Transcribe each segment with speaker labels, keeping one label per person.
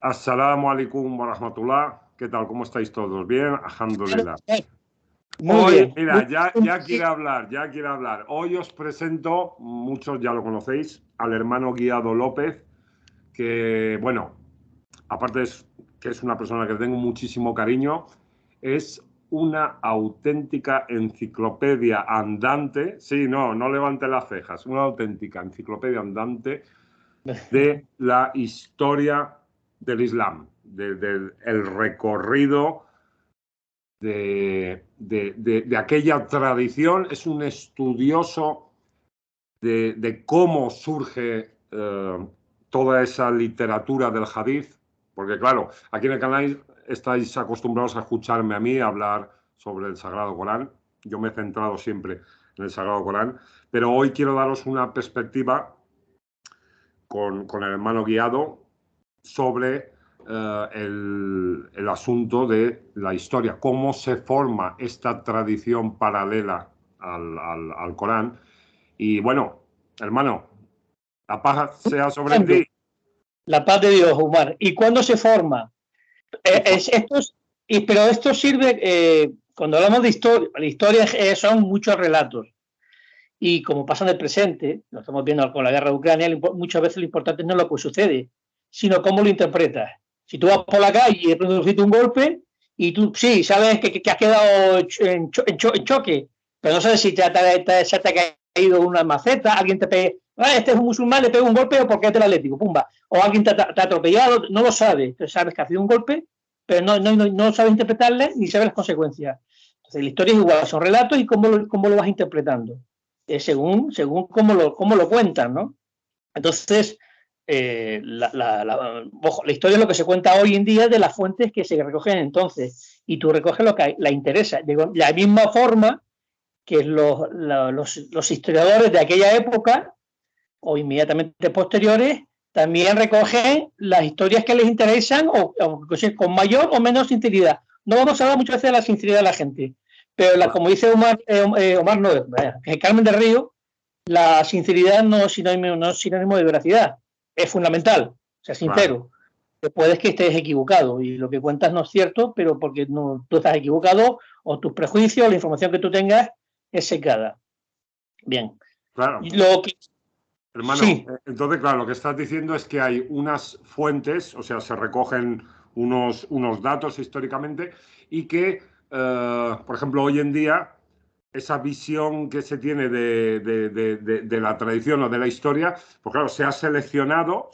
Speaker 1: Assalamu alaikum wa rahmatullah. ¿Qué tal? ¿Cómo estáis todos? ¿Bien? Alhamdulillah.
Speaker 2: Muy bien.
Speaker 1: Mira, ya quiere hablar. Hoy os presento, muchos ya lo conocéis, al hermano Guiado López, que, bueno, aparte que es una persona que tengo muchísimo cariño, es una auténtica enciclopedia andante. Sí, no levante las cejas. Una auténtica enciclopedia andante de la historia del Islam, del recorrido de aquella tradición. Es un estudioso de cómo surge toda esa literatura del hadith, porque claro, aquí en el canal estáis acostumbrados a escucharme a mí hablar sobre el Sagrado Corán. Yo me he centrado siempre en el Sagrado Corán, pero hoy quiero daros una perspectiva con el hermano Guiado sobre el asunto de la historia, cómo se forma esta tradición paralela al Corán. Y bueno, hermano, la paz sea sobre ti.
Speaker 2: La paz de Dios, Omar. ¿Y cuándo se forma? Pero esto sirve, cuando hablamos de historia, la historia son muchos relatos. Y como pasa en el presente, lo estamos viendo con la guerra de Ucrania, muchas veces lo importante no es lo que sucede, sino cómo lo interpretas. Si tú vas por la calle y de pronto recibes un golpe, y tú sí, sabes que has quedado en choque, pero no sabes si se te ha caído una maceta, alguien te pega, este es un musulmán, le pega un golpe o porque es del Atlético, pumba, o alguien te ha atropellado, no lo sabes. Entonces sabes que ha sido un golpe, pero no sabes interpretarle ni sabes las consecuencias. Entonces la historia es igual, son relatos y cómo lo vas interpretando. Según cómo lo cuentan, ¿no? Entonces, la historia es lo que se cuenta hoy en día de las fuentes que se recogen entonces, y tú recoges lo que la interesa. De la misma forma que los historiadores de aquella época o inmediatamente posteriores también recogen las historias que les interesan o con mayor o menor sinceridad. No vamos a hablar muchas veces de la sinceridad de la gente, pero como dice Omar Carmen del Río, la sinceridad no es sinónimo de veracidad, es fundamental, sea sincero. Puedes que estés equivocado y lo que cuentas no es cierto, pero porque tú estás equivocado o tus prejuicios, la información que tú tengas es secada. Bien.
Speaker 1: Claro. Hermano, sí. Entonces, claro, lo que estás diciendo es que hay unas fuentes, o sea, se recogen unos datos históricamente y que, por ejemplo, hoy en día, esa visión que se tiene de la tradición o de la historia, pues claro, se ha seleccionado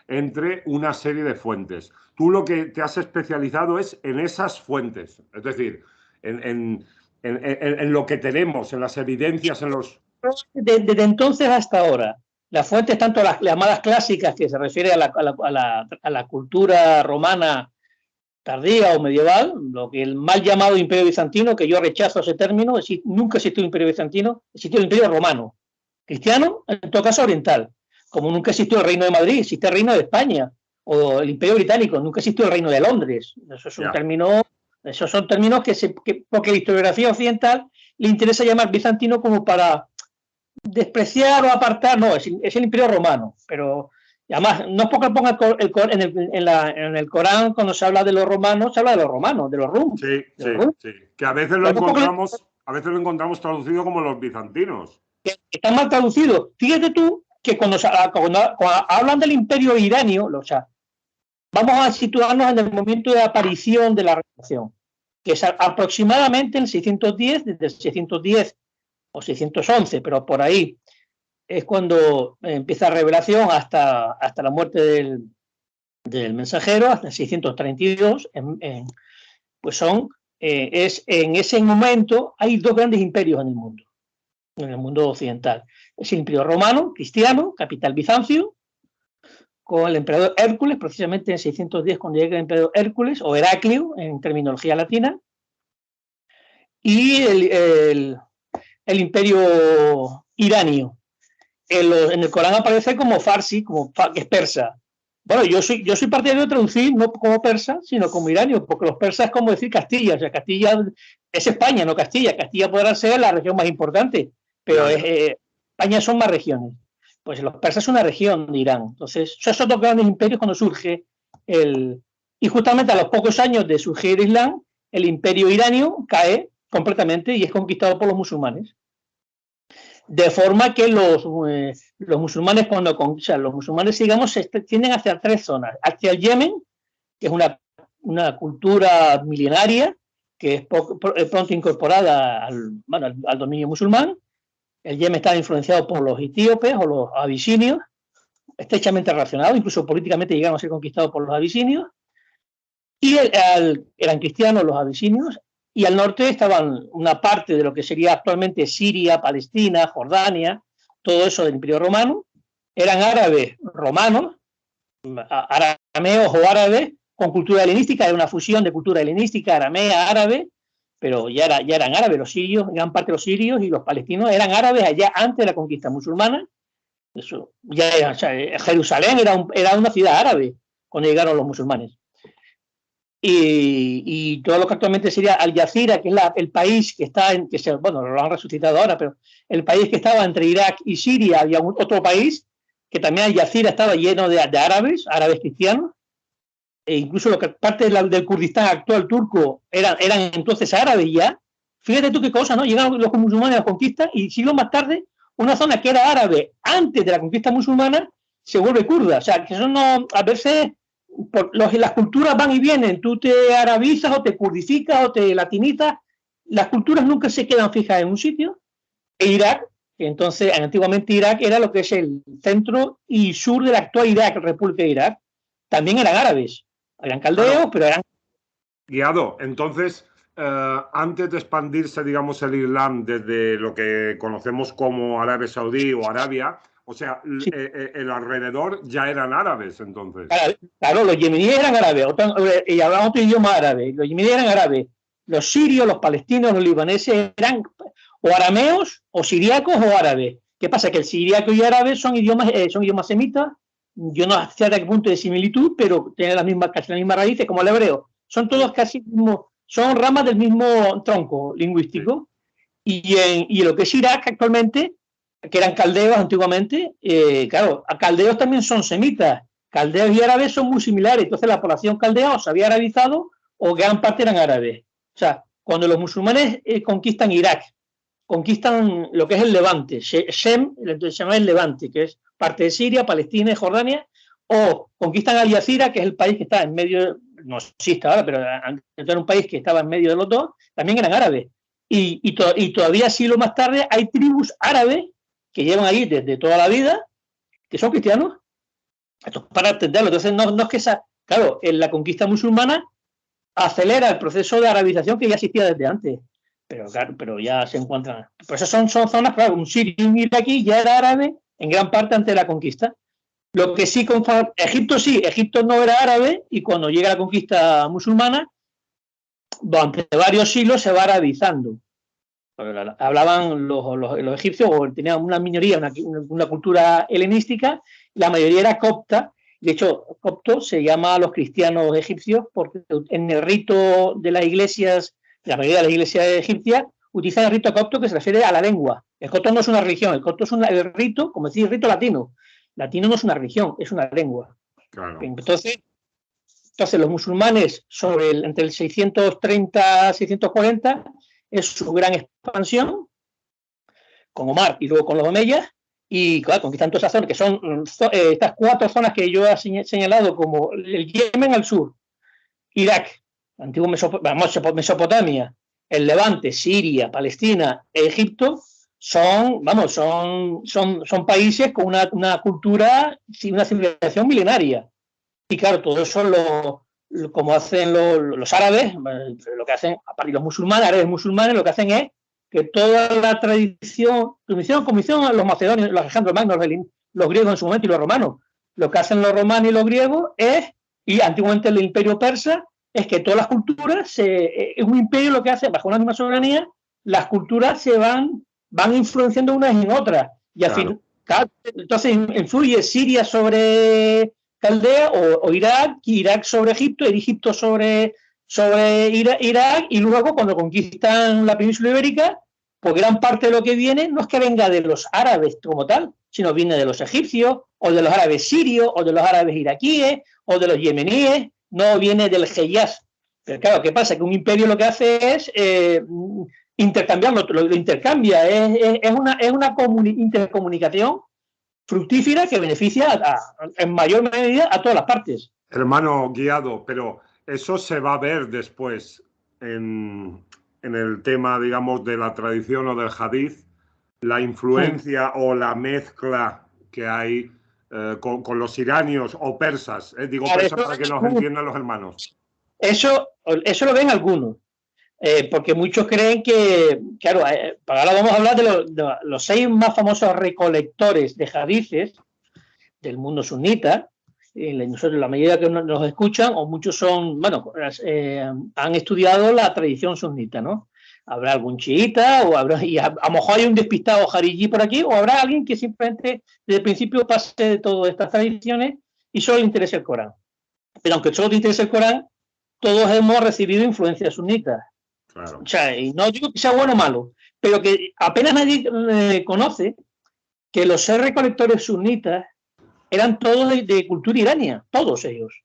Speaker 1: entre una serie de fuentes. Tú lo que te has especializado es en esas fuentes, es decir, en lo que tenemos, en las evidencias, en los...
Speaker 2: Desde entonces hasta ahora, las fuentes, tanto las llamadas clásicas, que se refiere a la cultura romana tardía o medieval, lo que el mal llamado Imperio Bizantino, que yo rechazo ese término, nunca existió el Imperio Bizantino, existió el Imperio Romano, cristiano, en todo caso oriental, como nunca existió el Reino de Madrid, existe el Reino de España, o el Imperio Británico, nunca existió el Reino de Londres. Eso es un término, esos son términos porque la historiografía occidental le interesa llamar bizantino como para despreciar o apartar. No, es el Imperio Romano, pero además no es porque ponga en el Corán, cuando se habla de los romanos, se habla de los romanos, de los rum.
Speaker 1: Sí, que a veces lo encontramos traducido como los bizantinos.
Speaker 2: Están mal traducidos. Fíjate tú que cuando hablan del Imperio iranio, o sea, vamos a situarnos en el momento de aparición de la revelación, que es aproximadamente en 610, desde 610 o 611, pero por ahí es cuando empieza la revelación hasta la muerte del mensajero, hasta el 632, pues en ese momento hay dos grandes imperios en el mundo occidental. Es el Imperio Romano, cristiano, capital Bizancio, con el emperador Hércules, precisamente en 610 cuando llega el emperador Hércules, o Heraclio en terminología latina, y el Imperio iranio. En el Corán aparece como Farsi, que es persa. Bueno, yo soy partidario de traducir no como persa, sino como iranio, porque los persas es como decir Castilla. O sea, Castilla es España, no Castilla. Castilla podrá ser la región más importante, pero España son más regiones. Pues los persas es una región de Irán. Entonces, esos dos grandes imperios cuando surge y justamente a los pocos años de surgir el Islam, el imperio iranio cae completamente y es conquistado por los musulmanes. De forma que los musulmanes, los musulmanes, digamos, se tienden hacia 3 zonas. Hacia el Yemen, que es una cultura milenaria, que es pronto incorporada al dominio musulmán. El Yemen está influenciado por los etíopes o los abisinios, estrechamente relacionados, incluso políticamente llegaron a ser conquistados por los abisinios. Y eran cristianos los abisinios, y al norte estaban una parte de lo que sería actualmente Siria, Palestina, Jordania, todo eso del Imperio Romano. Eran árabes romanos, arameos o árabes, con cultura helenística, era una fusión de cultura helenística, aramea, árabe, pero ya eran árabes los sirios, gran parte de los sirios y los palestinos eran árabes allá antes de la conquista musulmana. Eso, Jerusalén era una ciudad árabe cuando llegaron los musulmanes. Y todo lo que actualmente sería Al Jazeera, que es el país que está lo han resucitado ahora, pero el país que estaba entre Irak y Siria, había otro país que también Al Jazeera estaba lleno de árabes cristianos, e incluso parte del Kurdistán actual turco eran entonces árabes ya. Fíjate tú qué cosa, ¿no? Llegaron los musulmanes a la conquista y siglos más tarde una zona que era árabe antes de la conquista musulmana se vuelve kurda. O sea, que eso no, a veces las culturas van y vienen, tú te arabizas o te kurdificas o te latinizas, las culturas nunca se quedan fijas en un sitio. Irak, entonces antiguamente Irak era lo que es el centro y sur de la actual Irak, República de Irak, también eran árabes, eran caldeos, claro, pero eran...
Speaker 1: Guiado, entonces, antes de expandirse, digamos, el Islam desde lo que conocemos como Arabia Saudí o Arabia, o sea, sí, el alrededor ya eran árabes, entonces.
Speaker 2: Claro, los yemeníes eran árabes, y hablaban otro idioma árabe. Los yemeníes eran árabes. Los sirios, los palestinos, los libaneses eran o arameos, o siriacos, o árabes. ¿Qué pasa? Que el siriaco y el árabe son idiomas semitas. Yo no sé hasta qué punto de similitud, pero tienen casi las mismas raíces como el hebreo. Son todos casi son ramas del mismo tronco lingüístico. Sí. Y lo que es Irak actualmente, que eran caldeos antiguamente, claro, caldeos también son semitas. Caldeos y árabes son muy similares. Entonces la población caldea o se había arabizado o gran parte eran árabes. O sea, cuando los musulmanes conquistan Irak, conquistan lo que es el Levante, Shem, se llama el Levante, que es parte de Siria, Palestina y Jordania, o conquistan Al Jazeera, que es el país que está en medio, no existe ahora, pero era un país que estaba en medio de los dos, también eran árabes. Y todavía siglos más tarde hay tribus árabes que llevan ahí desde toda la vida, que son cristianos. Esto es para entenderlo. Entonces no es que claro, en la conquista musulmana acelera el proceso de arabización que ya existía desde antes. Pero claro, pero ya se encuentran. Por eso son zonas, claro, un sirio y un iraquí ya era árabe en gran parte antes de la conquista. Lo que sí, Egipto no era árabe y cuando llega la conquista musulmana, durante varios siglos se va arabizando. Hablaban los egipcios, o tenían una minoría, una cultura helenística, la mayoría era copta. De hecho, copto se llama a los cristianos egipcios porque en el rito de las iglesias, la mayoría de las iglesias egipcias utilizan el rito copto, que se refiere a la lengua. El copto no es una religión, el copto es el rito, como decir, el rito latino. Latino no es una religión, es una lengua. Claro. Entonces los musulmanes entre el 630 y 640 es su gran expansión, con Omar y luego con los omeyas, y claro, conquistan toda esa zona, que son estas 4 zonas que yo he señalado, como el Yemen al sur, Irak, antiguo Mesopotamia, el Levante, Siria, Palestina, Egipto, son países con una cultura, una civilización milenaria. Y claro, todo eso como hacen los árabes, lo que hacen, y los musulmanes, árabes musulmanes, lo que hacen es que toda la tradición, como hicieron los macedonios, los Alejandro Magno, los griegos en su momento y los romanos, lo que hacen los romanos y los griegos y antiguamente el imperio persa, es que todas las culturas, es un imperio lo que hace, bajo una misma soberanía, las culturas se van influenciando unas en otras. Y al fin, entonces influye Siria sobre Caldea o Irak sobre Egipto, Egipto sobre Irak, y luego cuando conquistan la península ibérica, pues gran parte de lo que viene no es que venga de los árabes como tal, sino viene de los egipcios, o de los árabes sirios, o de los árabes iraquíes, o de los yemeníes, no viene del Hejaz. Pero claro, ¿qué pasa? Que un imperio lo que hace es intercambiarlo, lo intercambia, es una intercomunicación fructífera que beneficia en mayor medida a todas las partes.
Speaker 1: Hermano Guiado, pero eso se va a ver después en el tema, digamos, de la tradición o del hadith, la influencia o la mezcla que hay con los iranios o persas. Digo persas para que nos entiendan los hermanos.
Speaker 2: Eso lo ven algunos. Porque muchos creen que, claro, ahora vamos a hablar de los 6 más famosos recolectores de hadices del mundo sunita. Nosotros, la mayoría que nos escuchan, o muchos son, bueno, han estudiado la tradición sunita, ¿no? Habrá algún chiita, o habrá, y a lo mejor hay un despistado jarilí por aquí, o habrá alguien que simplemente desde el principio pase de todas estas tradiciones y solo le interesa el Corán. Pero aunque solo te interese el Corán, todos hemos recibido influencias sunitas. Claro. O sea, y no digo que sea bueno o malo, pero que apenas nadie conoce que los 6 recolectores sunitas eran todos de cultura irania, todos ellos.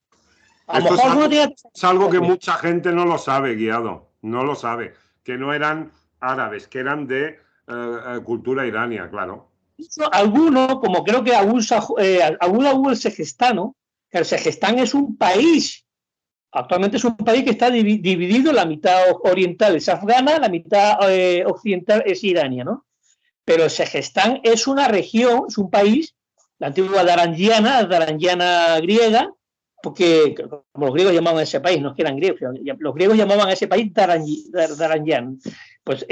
Speaker 1: A lo mejor es algo que mucha gente no lo sabe, Guiado, no lo sabe, que no eran árabes, que eran de cultura irania, claro.
Speaker 2: Algunos, como creo que Abu el Segestano, que el Segestán es un país. Actualmente es un país que está dividido, la mitad oriental es afgana, la mitad occidental es irania, ¿no? Pero el Segestán es una región, es un país, la antigua Darangiana griega, porque como los griegos llamaban a ese país, no es que eran griegos, los griegos llamaban a ese país Darangian. Pues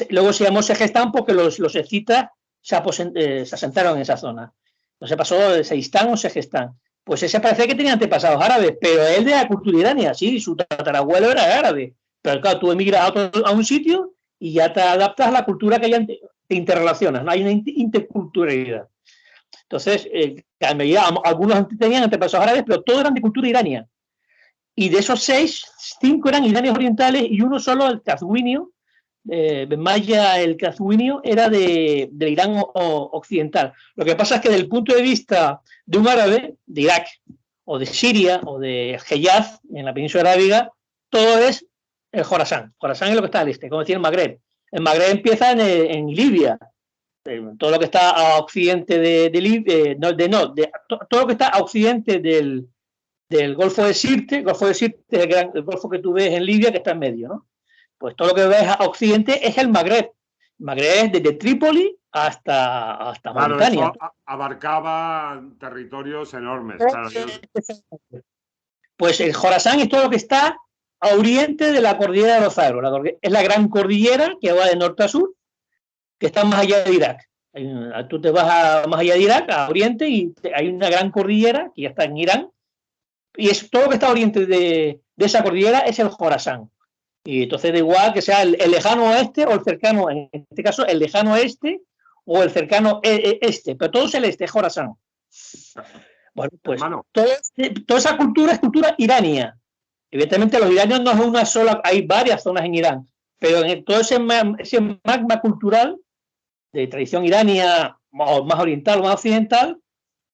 Speaker 2: luego se llamó Segestán porque los escitas se asentaron en esa zona. No se pasó de Seistán o Segestán. Pues ese parece que tenía antepasados árabes, pero él de la cultura irania, sí, su tatarabuelo era árabe. Pero claro, tú emigras a un sitio y ya te adaptas a la cultura que hay, te interrelacionas, no hay una interculturalidad. Entonces, a medida, algunos tenían antepasados árabes, pero todos eran de cultura irania. Y de esos 6, 5 eran iranios orientales y uno solo, el Kazwinio, Maya el Kazwinio, era del Irán occidental. Lo que pasa es que desde el punto de vista de un árabe, de Irak, o de Siria, o de Hejaz, en la península arábiga, todo es el Jorasán. Jorasán es lo que está al este, como decía el Magreb. El Magreb empieza en Libia. Todo lo que está a occidente de Libia, todo lo que está a occidente del Golfo de Sirte. El Golfo de Sirte es el golfo que tú ves en Libia, que está en medio, ¿no? Pues todo lo que ves a occidente es el Magreb. El Magreb es desde Trípoli hasta Mauritania.
Speaker 1: Eso abarcaba territorios enormes. Claro.
Speaker 2: Pues el Jorasán es todo lo que está a oriente de la cordillera de los Zagros. Es la gran cordillera que va de norte a sur, que está más allá de Irak. Tú te vas más allá de Irak, a oriente, y hay una gran cordillera que ya está en Irán, y es todo lo que está a oriente de esa cordillera es el Jorasán. Y entonces da igual que sea el lejano oeste o el cercano, en este caso el lejano este o el cercano este, pero todo es el este, Jorasán. Bueno, pues toda esa cultura es cultura irania. Evidentemente los iranios no es una sola, hay varias zonas en Irán, pero en todo ese magma cultural de tradición irania más oriental o más occidental,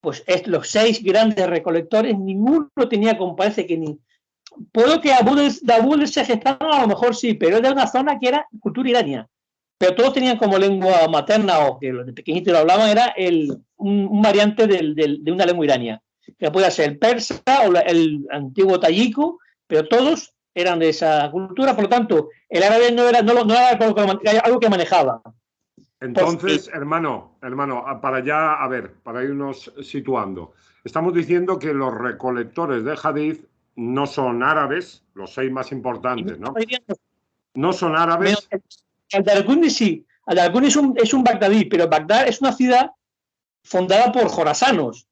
Speaker 2: pues los 6 grandes recolectores, ninguno tenía, como parece que ni... Puedo que Abu el Segestano a lo mejor sí, pero es de una zona que era cultura irania. Pero todos tenían como lengua materna, o que los de pequeñitos lo hablaban, era un variante de una lengua irania. Que podía ser el persa o el antiguo tayico, pero todos eran de esa cultura, por lo tanto, el árabe no era algo que manejaba.
Speaker 1: Entonces, hermano, para irnos situando, estamos diciendo que los recolectores de hadith no son árabes, los 6 más importantes, ¿no? No son árabes.
Speaker 2: Al-Darqutni sí. Al-Darqutni es un bagdadí, pero Bagdad es una ciudad fundada por jorasanos.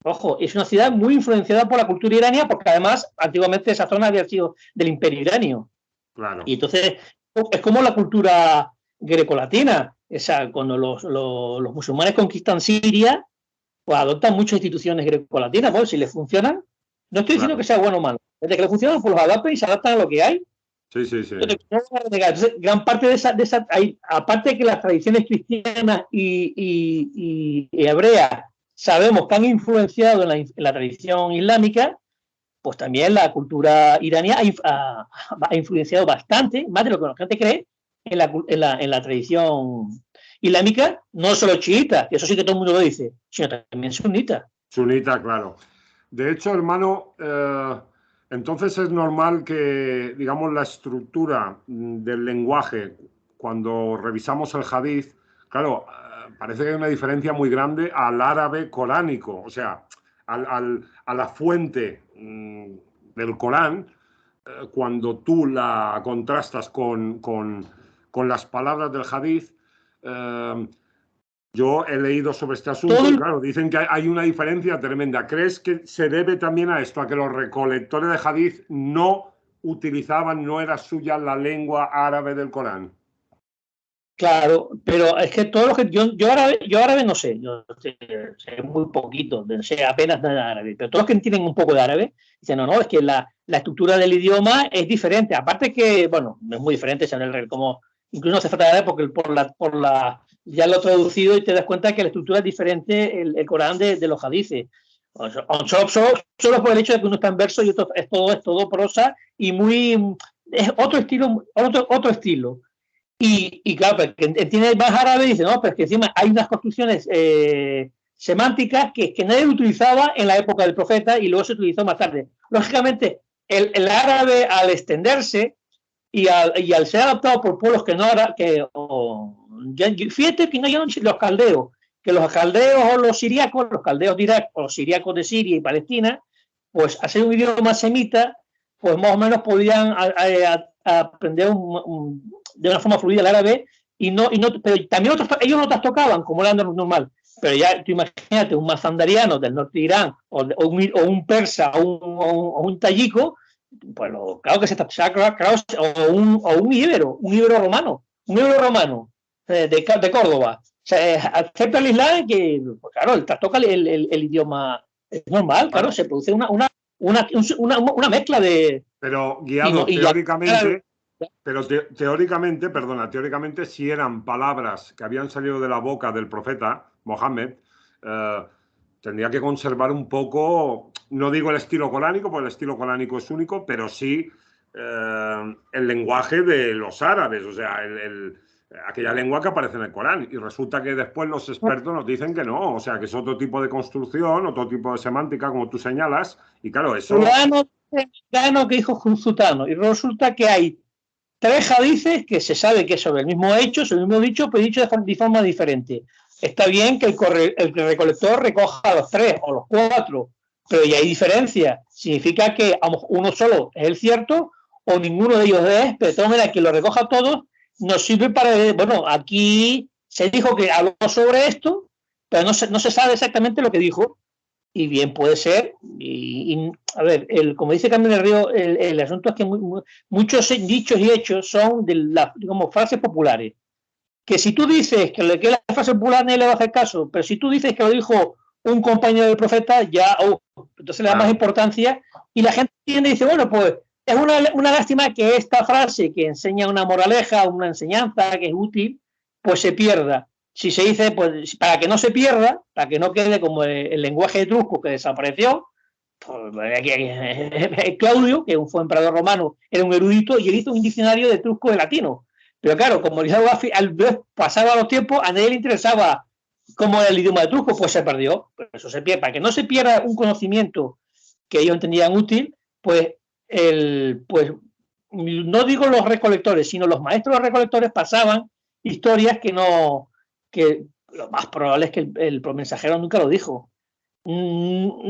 Speaker 2: Ojo, es una ciudad muy influenciada por la cultura irania, porque además, antiguamente esa zona había sido del imperio iranio.
Speaker 1: Claro.
Speaker 2: Y entonces, es como la cultura grecolatina. Cuando los musulmanes conquistan Siria, pues adoptan muchas instituciones grecolatinas. Bueno, si les funcionan, no estoy diciendo que sea bueno o malo. Desde que les funcionan, pues los adaptan y se adaptan a lo que hay.
Speaker 1: Sí, sí, sí.
Speaker 2: Entonces, gran parte de esa aparte de que las tradiciones cristianas y hebreas sabemos que han influenciado en la tradición islámica, pues también la cultura iraní ha influenciado bastante, más de lo que la gente cree, en la tradición islámica, no solo chiita, que eso sí que todo el mundo lo dice, sino también sunita.
Speaker 1: Sunita, claro. De hecho, hermano, entonces es normal que, digamos, la estructura del lenguaje, cuando revisamos el hadith, claro, parece que hay una diferencia muy grande al árabe coránico, o sea, a la fuente del Corán, cuando tú la contrastas con las palabras del hadith. Yo he leído sobre este asunto y claro, dicen que hay una diferencia tremenda. ¿Crees que se debe también a esto, a que los recolectores de hadith no utilizaban, no era suya la lengua árabe del Corán?
Speaker 2: Claro, pero es que todo lo que yo árabe no sé, yo sé muy poquito, sé apenas nada de árabe, pero todos los que entienden un poco de árabe dicen, no, es que la estructura del idioma es diferente, aparte que, bueno, es muy diferente, como incluso no hace falta de árabe porque ya lo he traducido y te das cuenta que la estructura es diferente el Corán de los hadices. Solo por el hecho de que uno está en verso y otro es todo prosa y es otro estilo. Y claro, pues, que entiende más árabe y dice, no, pero es que encima hay unas construcciones semánticas que nadie utilizaba en la época del profeta y luego se utilizó más tarde. Lógicamente, el árabe al extenderse y al ser adaptado por pueblos que no era, fíjate que no eran los caldeos, que los caldeos o los siriacos, los caldeos de Irak o los siriacos de Siria y Palestina, pues al ser un idioma semita, pues más o menos podían aprender de una forma fluida el árabe pero también ellos no tocaban como era normal, pero ya tú imagínate un mazandariano del norte de Irán o un persa o un tayico, pues claro que o un íbero romano de Córdoba, o sea, acepta el Islam que, pues claro, toca el idioma, es normal, claro, se produce una mezcla de...
Speaker 1: Pero guiado teóricamente, si eran palabras que habían salido de la boca del profeta Mohammed, tendría que conservar un poco, no digo el estilo coránico, porque el estilo coránico es único, pero sí el lenguaje de los árabes, o sea, aquella lengua que aparece en el Corán. Y resulta que después los expertos nos dicen que no, o sea, que es otro tipo de construcción, otro tipo de semántica, como tú señalas, y claro, eso...
Speaker 2: que dijo Zutano, y resulta que hay 3 hadices que se sabe que es sobre el mismo hecho, sobre el mismo dicho, pero dicho de forma diferente. Está bien que el recolector recoja los 3 o los 4, pero ya hay diferencia. Significa que uno solo es el cierto o ninguno de ellos es, pero de todas maneras que lo recoja todos nos sirve para... Bueno, aquí se dijo que habló sobre esto, pero no se sabe exactamente lo que dijo. Y bien puede ser, a ver, como dice Carmen del Río, el asunto es que muchos dichos y hechos son digamos, frases populares. Que si tú dices que la frase popular nadie le va a hacer caso, pero si tú dices que lo dijo un compañero del profeta, ya, entonces le da más importancia y la gente entiende y dice, bueno, pues es una lástima que esta frase que enseña una moraleja, una enseñanza que es útil, pues se pierda. Si se dice, pues para que no se pierda, para que no quede como el lenguaje etrusco que desapareció, pues, Claudio, que fue emperador romano, era un erudito y él hizo un diccionario de etrusco de latino. Pero claro, como al pasaba los tiempos, a nadie le interesaba cómo era el idioma etrusco, pues se perdió. Pero eso se pierde. Para que no se pierda un conocimiento que ellos entendían útil, pues no digo los recolectores, sino los maestros recolectores pasaban historias que lo más probable es que el mensajero nunca lo dijo. Claro,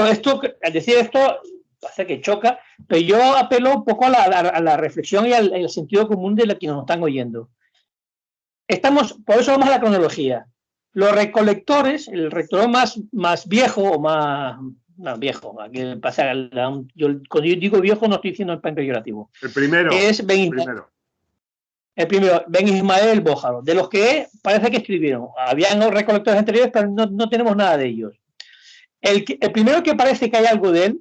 Speaker 2: al decir esto hace que choca, pero yo apelo un poco a la reflexión y al sentido común de los que nos están oyendo. Por eso vamos a la cronología. Los recolectores, el recolector más viejo o más viejo, aquí pasa, cuando yo digo viejo no estoy diciendo el plan peyorativo.
Speaker 1: El primero.
Speaker 2: Es el primero, Ben Ismael Bójaro, de los que parece que escribieron. Habían recolectores anteriores, pero no tenemos nada de ellos. El primero que parece que hay algo de él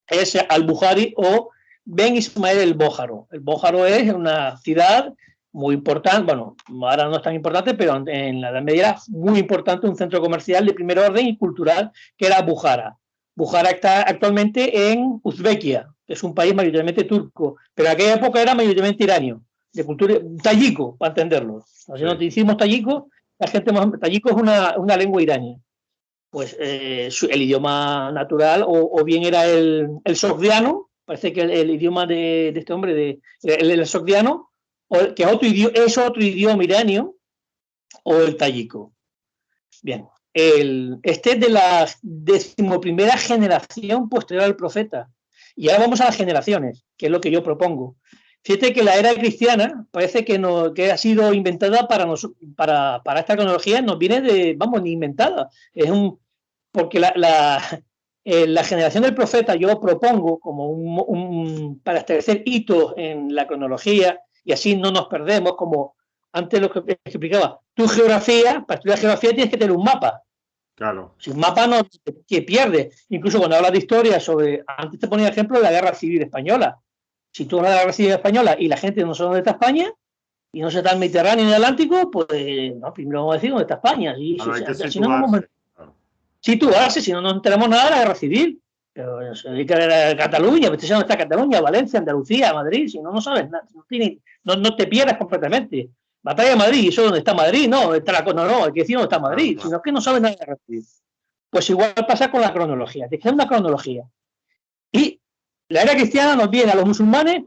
Speaker 2: es Al-Bukhari, o Ben Ismael el Bójaro. El Bójaro es una ciudad muy importante, bueno, ahora no es tan importante, pero en la Edad Media era muy importante, un centro comercial de primer orden y cultural, que era Bujara. Bujara está actualmente en Uzbekia, que es un país mayoritariamente turco, pero en aquella época era mayoritariamente iranio, de cultura tayico, para entenderlo. Si no decimos tayico, la gente tayico es una lengua iraní. Pues el idioma natural, o bien era el sogdiano, parece que el idioma de este hombre, el sogdiano, que es otro idioma iranio, o el tayico. Bien, este es de la 11ª generación posterior al profeta. Y ahora vamos a las generaciones, que es lo que yo propongo. Fíjate que la era cristiana parece que ha sido inventada para esta cronología, nos viene ni inventada. Porque la generación del profeta yo propongo como para establecer hitos en la cronología, y así no nos perdemos, como antes lo que explicaba. Tu geografía, para estudiar geografía tienes que tener un mapa.
Speaker 1: Claro.
Speaker 2: Sin mapa no te pierdes. Incluso cuando hablas de historia antes te ponía ejemplo de la Guerra Civil Española. Si tú hablas de la Guerra Civil Española y la gente no sabe dónde está España, y no se está en el Mediterráneo ni en el Atlántico, pues primero vamos a decir dónde está España. Situarse, si no nos enteramos nada de la Guerra Civil. Pero se dedica a Cataluña, pero dónde está Cataluña, Valencia, Andalucía, Madrid, si no sabes nada, no te pierdas completamente. Batalla de Madrid, ¿eso dónde está Madrid? No, hay que decir dónde está Madrid, sino que no sabes nada de la Guerra Civil. Pues igual pasa con la cronología, te queda una cronología. Y la era cristiana nos viene a los musulmanes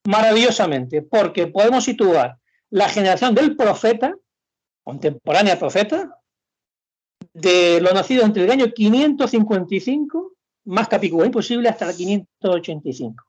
Speaker 2: maravillosamente, porque podemos situar la generación del profeta, contemporánea al profeta, de los nacidos entre el año 555, más Capicúa imposible, hasta el 585.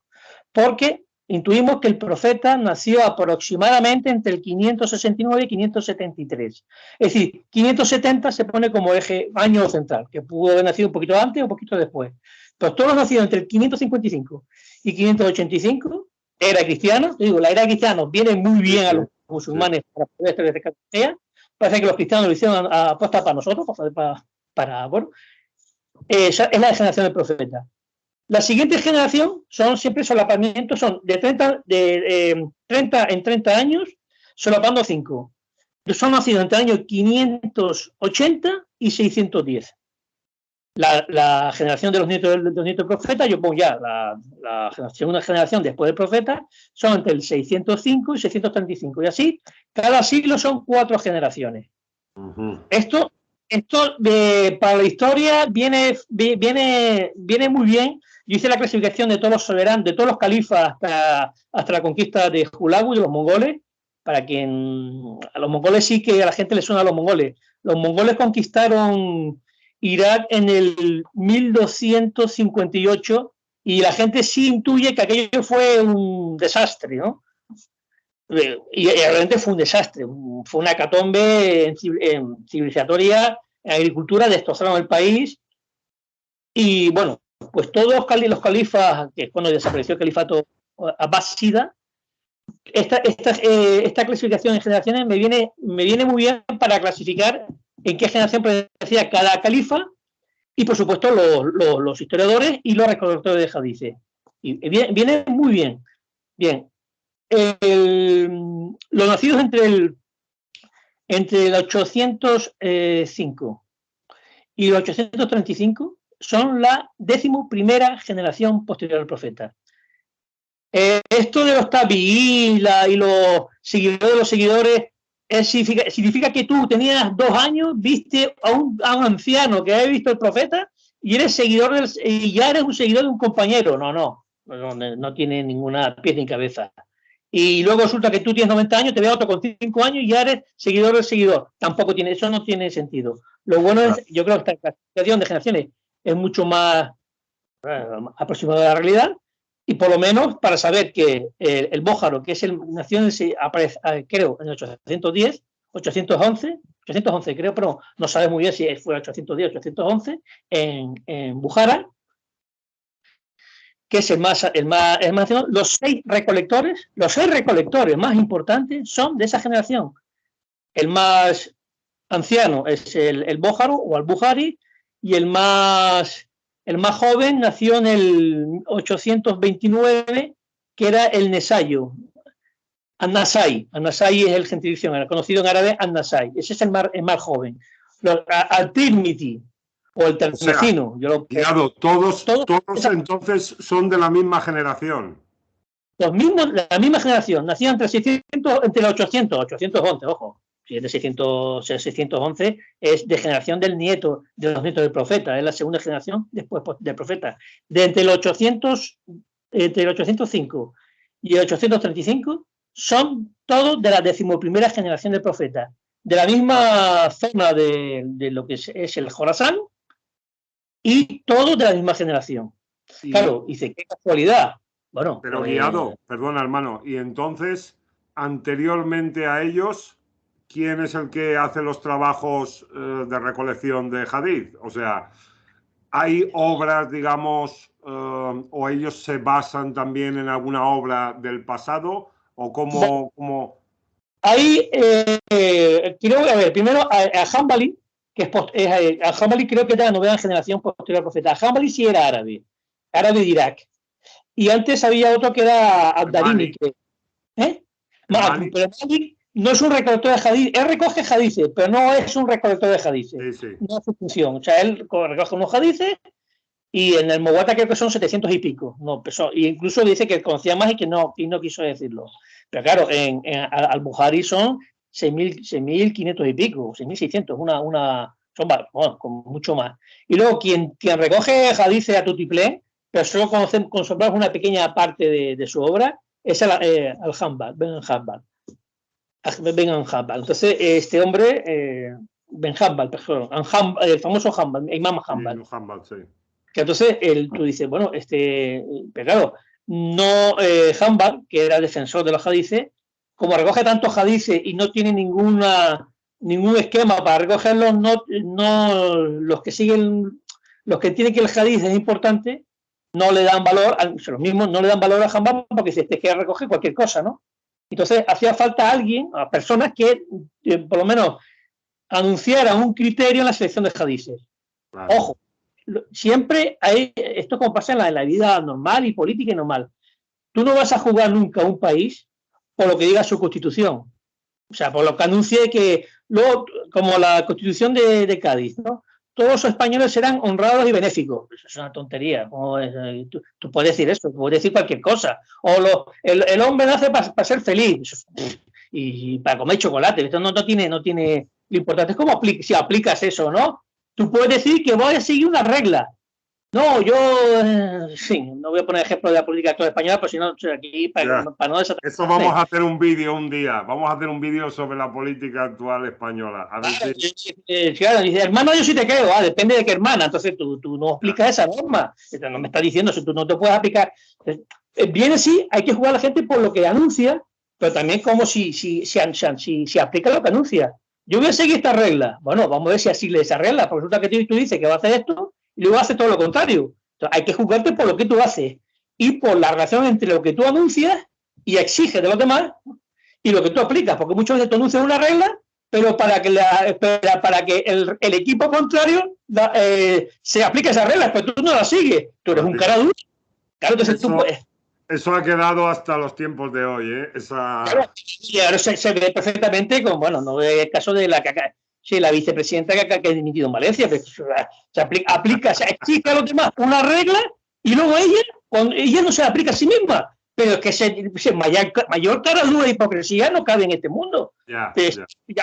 Speaker 2: Porque intuimos que el profeta nació aproximadamente entre el 569 y 573. Es decir, 570 se pone como año central, que pudo haber nacido un poquito antes o un poquito después. Pero todos los nacidos entre el 555 y 585, era cristiana. La era cristiana nos viene muy bien a los musulmanes para poder establecer categoría. Parece que los cristianos lo hicieron a posta para nosotros, esa es la generación del profeta. La siguiente generación son siempre solapamientos, son de 30 en 30 años, solapando 5. Son nacidos entre el año 580 y 610. La generación de los nietos del profeta, yo pongo ya la segunda generación después del profeta, son entre el 605 y 635. Y así, cada siglo son 4 generaciones. Esto para la historia viene muy bien. Yo hice la clasificación de todos los soberanos, de todos los califas hasta la conquista de Hulagu y de los mongoles, para que a los mongoles sí que a la gente le suena a los mongoles. Los mongoles conquistaron Irak en el 1258 y la gente sí intuye que aquello fue un desastre, ¿no? Y realmente fue un desastre, fue una hecatombe en civilizatoria, en agricultura, destrozaron el país. Y bueno, pues todos los califas, que cuando desapareció el califato abásida, esta clasificación en generaciones me viene muy bien para clasificar en qué generación pertenecía cada califa, y por supuesto los historiadores y los recolectores de hadices. Y viene muy bien. Bien. Los nacidos entre el 805 y el 835 son la 11ª generación posterior al profeta. Esto de los tabií y los seguidores de los seguidores significa que tú tenías 2 años, viste a un anciano que había visto el profeta y eres seguidor y ya eres un seguidor de un compañero. No tiene ninguna pie ni cabeza. Y luego resulta que tú tienes 90 años, te ve otro con 5 años y ya eres seguidor del seguidor. Eso no tiene sentido. Lo bueno es, yo creo que esta clasificación de generaciones es mucho más aproximada a la realidad, y por lo menos para saber que el Bójaro, que nació creo en 810, 811 creo, pero no sabes muy bien si fue 810 o 811, en Bujara, que es el más anciano. Los 6 recolectores más importantes son de esa generación. El más anciano es el Bójaro o al-Bukhari, y el más joven nació en el 829 que era el Nesayo, An-Nasai. An-Nasai es el gentilicio, conocido en árabe An-Nasai. Ese es el más joven. Al-Tirmidhi o el Termecino.
Speaker 1: Claro, todos entonces son de la misma generación.
Speaker 2: Los mismos, la misma generación, nacían entre los 811, ojo. Si es de 611, es de generación de los nietos del profeta, es la segunda generación después del profeta. Entre el 805 y el 835 son todos de la 11ª generación del profeta, de la misma zona de lo que es el Jorasán, y todos de la misma generación. Sí. Claro, dice, qué casualidad. Bueno,
Speaker 1: pero Guiado, perdona hermano, y entonces, anteriormente a ellos, ¿quién es el que hace los trabajos de recolección de hadith? O sea, ¿hay obras, digamos, o ellos se basan también en alguna obra del pasado? ¿O cómo?
Speaker 2: Ahí, creo, a ver, primero a Hanbali, que a Hanbali creo que era la 9ª generación posterior al profeta. Hanbali sí era árabe de Irak. Y antes había otro que era Abdarini. Pero Malik no es un recolector de hadith, él recoge hadices, pero no es un recolector de hadices. Sí. No es su función. O sea, él recoge unos hadices y en el Muwatta creo que son 700 y pico. No, y incluso dice que conocía más y no quiso decirlo. Pero claro, al-Bukhari son 6.500 y pico, 6.600, son con mucho más. Y luego quien recoge hadices a tutiplén, pero solo conocemos una pequeña parte de su obra, es al-Hanbal, Ben Hanbal. Entonces, este hombre, Ben Hanbal, el famoso Hanbal, Imam Hanbal.
Speaker 1: Sí, Hanbal, sí.
Speaker 2: Que entonces tú dices, bueno, pero claro, no Hanbal, que era defensor de los hadices, como recoge tantos hadices y no tiene ningún esquema para recogerlos, no los que siguen, los que tienen que el hadiz es importante, no le dan valor, los mismos no le dan valor a Hanbal porque se te quiere recoger cualquier cosa, ¿no? Entonces hacía falta alguien, a personas que por lo menos anunciaran un criterio en la selección de hadices. Claro. Ojo, siempre hay, esto como pasa en la vida normal y política y normal. Tú no vas a jugar nunca a un país por lo que diga su constitución. O sea, por lo que anuncie que luego, como la constitución de Cádiz, ¿no? Todos los españoles serán honrados y benéficos. Eso es una tontería. Tú puedes decir eso, puedes decir cualquier cosa. O el hombre nace para ser feliz y para comer chocolate. Esto no tiene lo importante es cómo si aplicas eso, ¿no? Tú puedes decir que voy a seguir una regla. No, yo sí, no voy a poner ejemplo de la política actual española, pero si no, aquí para no desatar.
Speaker 1: Eso vamos a hacer un vídeo un día. Vamos a hacer un vídeo sobre la política actual española. A ver
Speaker 2: claro, dice, hermano, yo sí te creo. Depende de qué hermana. Entonces tú no aplicas esa norma. No me estás diciendo, si tú no te puedes aplicar. Viene sí, hay que jugar a la gente por lo que anuncia, pero también como si aplica lo que anuncia. Yo voy a seguir esta regla. Bueno, vamos a ver si así le esa regla. Porque resulta que tú dices que va a hacer esto y luego hace todo lo contrario. Entonces, hay que jugarte por lo que tú haces y por la relación entre lo que tú anuncias y exiges de los demás y lo que tú aplicas. Porque muchas veces tú anuncias una regla, pero para que el equipo contrario se aplique esa regla, pero tú no la sigues. Tú eres un cara duro. Claro, entonces
Speaker 1: eso ha quedado hasta los tiempos de hoy, ¿eh?
Speaker 2: Claro, y ahora se ve perfectamente con, bueno, no es el caso de la vicepresidenta que ha dimitido en Valencia, se aplica, se exige a los demás una regla y luego ella no se la aplica a sí misma, pero es que mayor cara dura de hipocresía no cabe en este mundo. A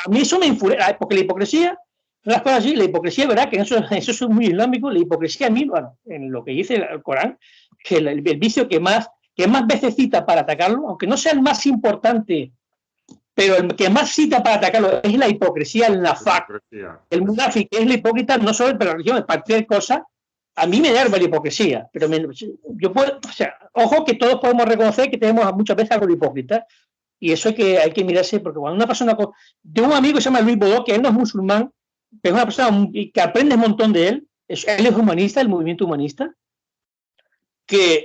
Speaker 2: mí eso me enfurece, porque la hipocresía, las cosas así, la hipocresía, ¿verdad? Que eso es muy islámico, la hipocresía a mí, bueno, en lo que dice el Corán, que el vicio que más veces cita para atacarlo, aunque no sea el más importante, pero el que más cita para atacarlo es la hipocresía, el nafaq, el munafiq, que es la hipócrita no solo de la religión, es cualquier cosa. A mí me enerva la hipocresía, pero ojo que todos podemos reconocer que tenemos muchas veces algo de hipócrita, y eso hay que mirarse, porque cuando una persona, tengo un amigo que se llama Luis Bodó, que él no es musulmán, pero es una persona que aprende un montón de él, él es humanista, el movimiento humanista,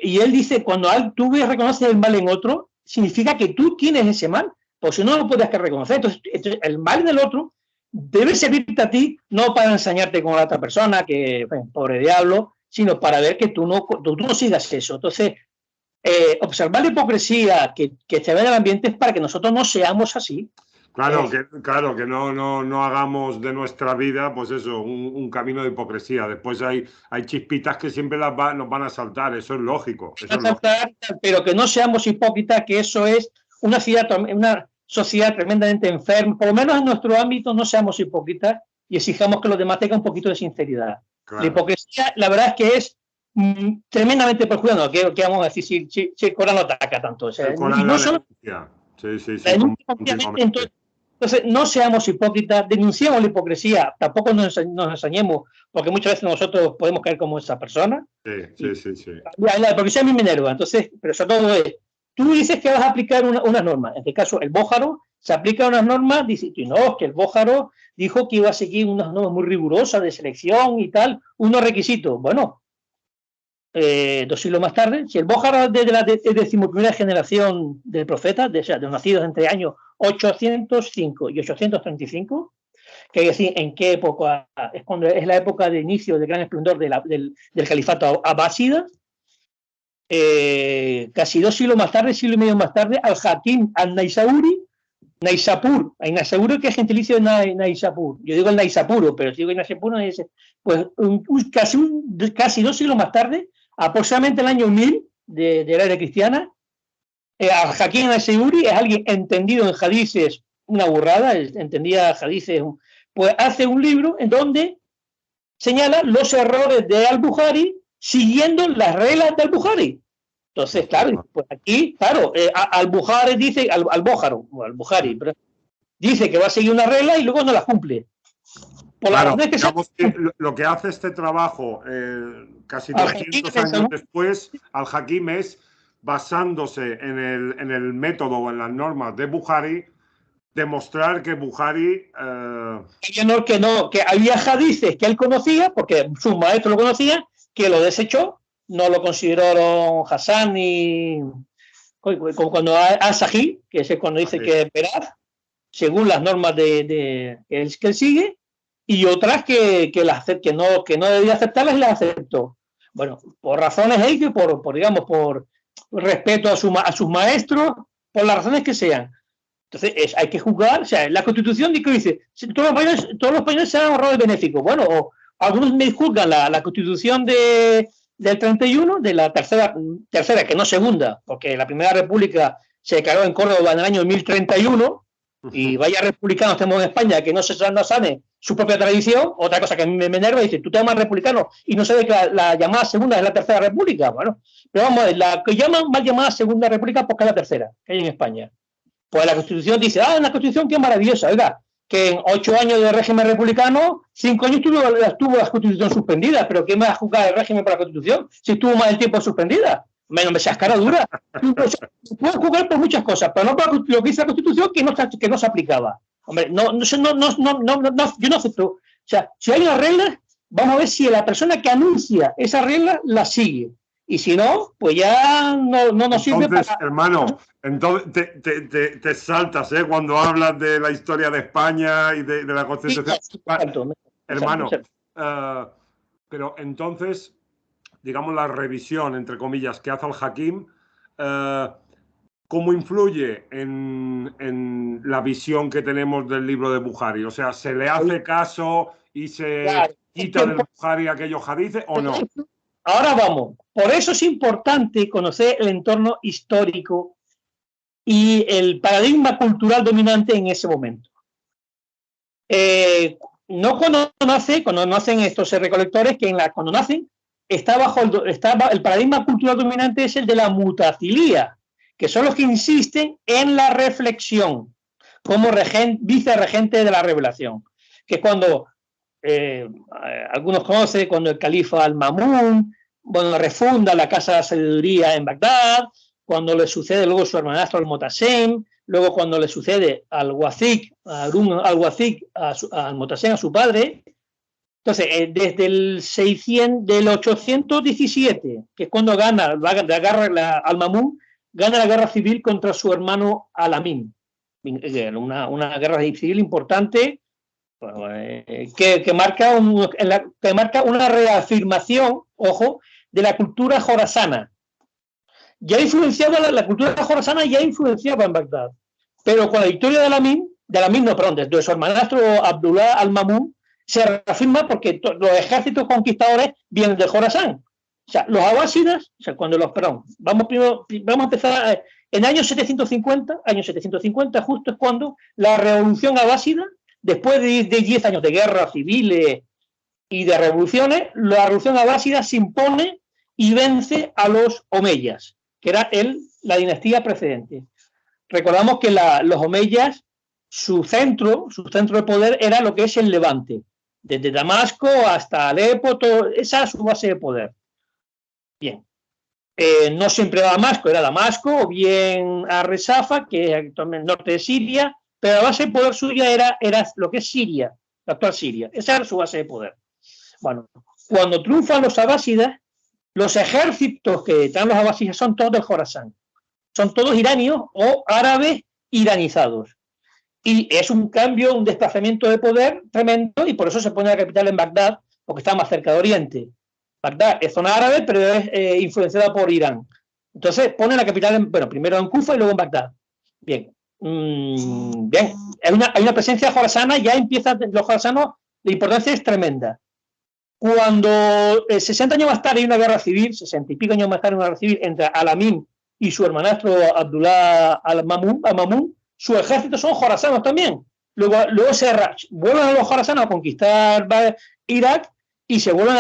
Speaker 2: y él dice, cuando tú reconoces el mal en otro, significa que tú tienes ese mal, porque si no, no lo puedes reconocer. Entonces, el mal del otro debe servirte a ti, no para ensañarte con la otra persona, que, pobre diablo, sino para ver que tú no sigas eso. Entonces, observar la hipocresía que se ve en el ambiente es para que nosotros no seamos así.
Speaker 1: Claro, que no hagamos de nuestra vida, pues eso, un camino de hipocresía. Después hay chispitas que siempre nos van a saltar, eso es lógico. Eso es lógico.
Speaker 2: Pero que no seamos hipócritas, que eso es una sociedad tremendamente enferma. Por lo menos en nuestro ámbito no seamos hipócritas y exijamos que los demás tengan un poquito de sinceridad. Claro. La hipocresía, la verdad es que es tremendamente perjudicial. ¿Qué vamos a decir si el Corán no ataca tanto? O sea, y no solo...
Speaker 1: Sí.
Speaker 2: Entonces, no seamos hipócritas, denunciamos la hipocresía, tampoco nos ensañemos, porque muchas veces nosotros podemos caer como esa persona.
Speaker 1: Sí.
Speaker 2: La hipocresía a mí me enerva, entonces, pero sobre todo es, tú dices que vas a aplicar unas normas, en este caso el Bójaro se aplica unas normas, dice, y no, que el Bójaro dijo que iba a seguir unas normas muy rigurosas de selección y tal, unos requisitos. Bueno, 2 siglos más tarde, si el Bójaro es de la decimoprimera generación del profeta, de los nacidos entre años 805 y 835, que hay que decir en qué época, es cuando es la época de inicio del gran esplendor del califato abásida. Casi 2 siglos más tarde, siglo y medio más tarde, al-Hakim al-Naisaburi, Naisabur, que es gentilicio de Naisapur. Yo digo el Naisapuro, pero si digo el Naisapuro, pues casi 2 siglos más tarde, aproximadamente el año 1000 de la era cristiana, al-Hakim al-Naisaburi es alguien entendido en hadices, una burrada, entendía hadices, pues hace un libro en donde señala los errores de al-Bukhari siguiendo las reglas del Bukhari. Entonces, claro, pues aquí, claro, al-Bukhari dice, al-Bukhari, dice que va a seguir una regla y luego no la cumple.
Speaker 1: Claro, digamos que lo que hace este trabajo casi 200 años después, al-Hakim, es basándose en el método o en las normas de Bukhari, demostrar que Bukhari...
Speaker 2: que había hadices que él conocía, porque sus maestros lo conocían, que lo desechó, no lo consideraron Hassan ni... Como cuando al-Sahih, que es cuando dice que es veraz, según las normas que él sigue, y otras que no debía aceptarlas y las aceptó. Bueno, por razones que por respeto a sus maestros, por las razones que sean. Entonces, hay que juzgar, o sea, la Constitución dice, todos los españoles sean ahorradores benéficos. Bueno, algunos me juzgan la Constitución del 31, de la tercera, que no segunda, porque la Primera República se declaró en Córdoba en el año 1031, y vaya republicanos tenemos en España que no se sane su propia tradición. Otra cosa que a mí me enerva, dice, tú te llamas republicano y no sabes que la llamada segunda es la Tercera República. Bueno, pero vamos a ver, la que llaman mal llamada Segunda República porque es la tercera que hay en España. Pues la Constitución dice, una Constitución que es maravillosa, oiga, que en 8 años de régimen republicano, 5 años tuvo la Constitución suspendida, pero ¿qué me va a juzgar el régimen por la Constitución si estuvo más del tiempo suspendida? Menos me seas cara dura. Puedes juzgar por muchas cosas, pero no por lo que dice la Constitución que no se aplicaba. Hombre, yo no acepto. O sea, si hay una regla, vamos a ver si la persona que anuncia esa regla la sigue. Y si no, pues ya no nos sirve para...
Speaker 1: Hermano, entonces te saltas cuando hablas de la historia de España y de la Constitución. Sí, hermano, pero entonces, digamos, la revisión, entre comillas, que hace al-Hakim, ¿cómo influye en la visión que tenemos del libro de Bukhari? O sea, ¿se le hace caso y se quita del Bukhari aquellos hadices o no?
Speaker 2: Ahora vamos. Por eso es importante conocer el entorno histórico y el paradigma cultural dominante en ese momento. No cuando nacen estos recolectores, que cuando nacen está el paradigma cultural dominante es el de la mutacilía, que son los que insisten en la reflexión como vicerregente de la revelación, que es cuando algunos conocen cuando el califa al-Mamun refunda la casa de la sabiduría en Bagdad, cuando le sucede luego su hermanastro al-Motasem, luego cuando le sucede al Wazik, a Harun al-Wazik, al Motasem, a su padre. Entonces, desde del 817, que es cuando al-Mamun gana la guerra civil contra su hermano al-Amin, una guerra civil importante, que marca una reafirmación, ojo, de la cultura jorasana. ya influenciaba, la cultura jorasana ya influenciaba en Bagdad. Pero con la victoria de Alamín no, perdón, de su hermanastro Abdullah al-Mamun, se reafirma porque los ejércitos conquistadores vienen de Jorasán. O sea, los abásidas, o sea, vamos a empezar en años 750 justo es cuando la revolución abásida, después de 10 años de guerras civiles y de revoluciones, la revolución abásida se impone y vence a los omeyas, que era la dinastía precedente. Recordamos que los omeyas, su centro de poder era lo que es el Levante, desde Damasco hasta Alepo, esa es su base de poder. Bien, no siempre era Damasco, o bien a Resafa, que es actualmente el norte de Siria, pero la base de poder suya era lo que es Siria, la actual Siria. Esa era su base de poder. Bueno, cuando triunfan los abásidas, los ejércitos que traen los abásidas son todos del Jorasán. Son todos iranios o árabes iranizados. Y es un cambio, un desplazamiento de poder tremendo, y por eso se pone la capital en Bagdad, porque está más cerca de Oriente. Bagdad es zona árabe, pero es influenciada por Irán. Entonces pone la capital, primero en Kufa y luego en Bagdad. Bien. Bien. Hay una presencia jorasana, ya empieza, los jorasanos, la importancia es tremenda. Cuando 60 años más tarde hay una guerra civil, 60 y pico años más tarde una guerra civil entre Alamín y su hermanastro Abdullah al-Mamun, su ejército son jorasanos también. Luego vuelven a los jorasanos a conquistar Irak y se vuelven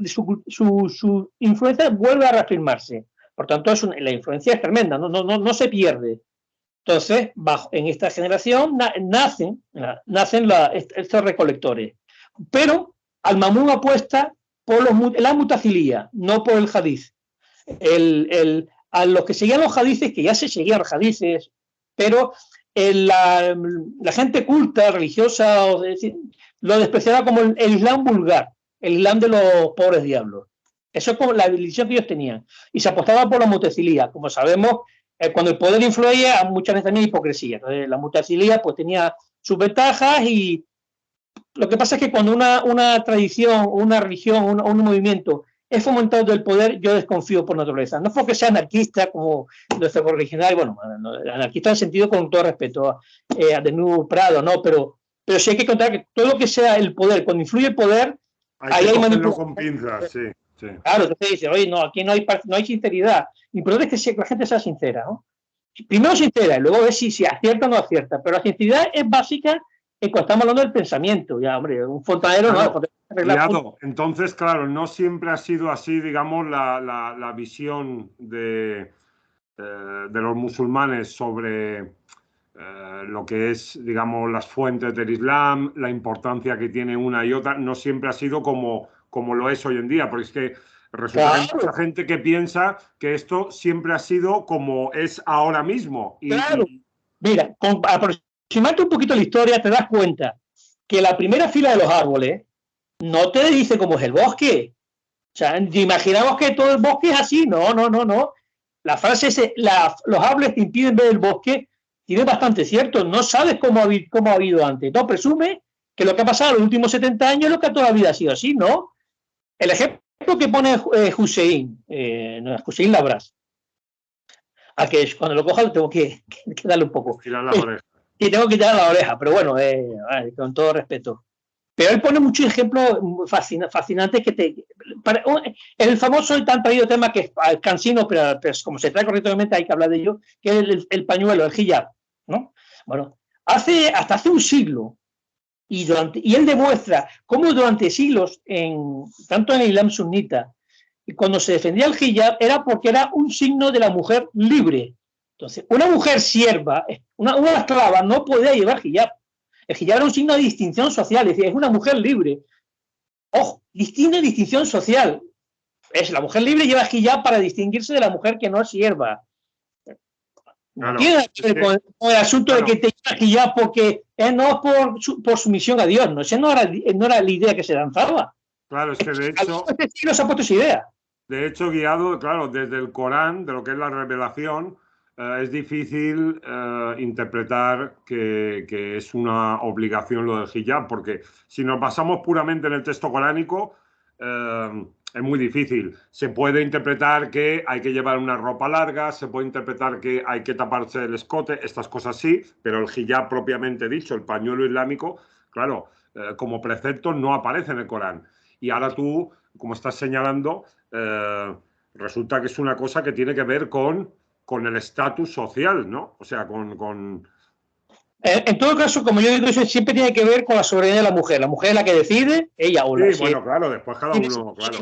Speaker 2: su influencia vuelve a reafirmarse. Por tanto, la influencia es tremenda, no se pierde. Entonces, en esta generación nacen estos recolectores. Pero al-Mamun apuesta por la mutazilía, no por el hadith. A los que seguían los hadices, que ya se seguían los hadices, pero la gente culta, religiosa, lo despreciaba como el Islam vulgar, el Islam de los pobres diablos. Eso es como la visión que ellos tenían. Y se apostaba por la mutazilía. Como sabemos, cuando el poder influía, muchas veces también hipocresía. Entonces, la mutazilía pues tenía sus ventajas, y lo que pasa es que cuando una tradición, una religión, un movimiento es fomentado del poder, yo desconfío por naturaleza. No es porque sea anarquista, como nuestro original, anarquista en el sentido, con todo respeto a Denis Prado, ¿no? Pero sí hay que contar que todo lo que sea el poder, cuando influye el poder,
Speaker 1: ahí hay manipulación con pinzas, sí.
Speaker 2: Claro, entonces dice, oye, no, aquí no hay sinceridad. Lo importante es que la gente sea sincera, ¿no? Primero sincera, y luego ver si acierta o no acierta. Pero la sinceridad es básica cuando estamos hablando del pensamiento. Ya, hombre, un fontanero
Speaker 1: no. Entonces, claro, no siempre ha sido así, digamos, la visión de los musulmanes sobre lo que es, digamos, las fuentes del Islam, la importancia que tiene una y otra. No siempre ha sido como lo es hoy en día, porque es que resulta que hay mucha gente que piensa que esto siempre ha sido como es ahora mismo.
Speaker 2: Mira, aproximarte un poquito la historia, te das cuenta que la primera fila de los árboles no te dice cómo es el bosque. O sea, imaginamos que todo el bosque es así. No. La frase es, los árboles te impiden ver el bosque, tiene bastante cierto. No sabes cómo ha habido antes. No presume que lo que ha pasado en los últimos 70 años es lo que toda la vida ha sido así, ¿no? El ejemplo que pone Hussein, no es Hussein Labras, a que cuando lo coja tengo que darle un poco.
Speaker 1: Tirar la oreja.
Speaker 2: Y tengo que tirar la oreja, pero bueno, con todo respeto. Pero él pone muchos ejemplos fascinantes el famoso y tan traído tema que es cansino, pero como se trae correctamente hay que hablar de ello, que es el pañuelo, el hijab, ¿no? Bueno, hasta hace un siglo, y él demuestra cómo durante siglos, tanto en el Islam sunita, y cuando se defendía el hijab, era porque era un signo de la mujer libre. Entonces, una mujer sierva, una esclava, no podía llevar hijab. El hijab era un signo de distinción social, es decir, es una mujer libre. Ojo, tiene distinción social. La mujer libre lleva hijab para distinguirse de la mujer que no es sierva. No tiene que ver con el asunto de que te lleva hijab porque no por sumisión a Dios, ¿no? Esa no era la idea que se lanzaba.
Speaker 1: Claro, es que de hecho
Speaker 2: este siglo se ha puesto esa idea.
Speaker 1: De hecho, guiado, claro, desde el Corán, de lo que es la revelación, es difícil interpretar que es una obligación lo del hijab, porque si nos basamos puramente en el texto coránico, es muy difícil. Se puede interpretar que hay que llevar una ropa larga, se puede interpretar que hay que taparse el escote, estas cosas sí, pero el hijab propiamente dicho, el pañuelo islámico, claro, como precepto no aparece en el Corán. Y ahora tú, como estás señalando, resulta que es una cosa que tiene que ver con el estatus social, ¿no? O sea,
Speaker 2: En todo caso, como yo digo, eso siempre tiene que ver con la soberanía de la mujer. La mujer es la que decide, ella o la.
Speaker 1: Sí, bueno, claro, después cada uno, claro.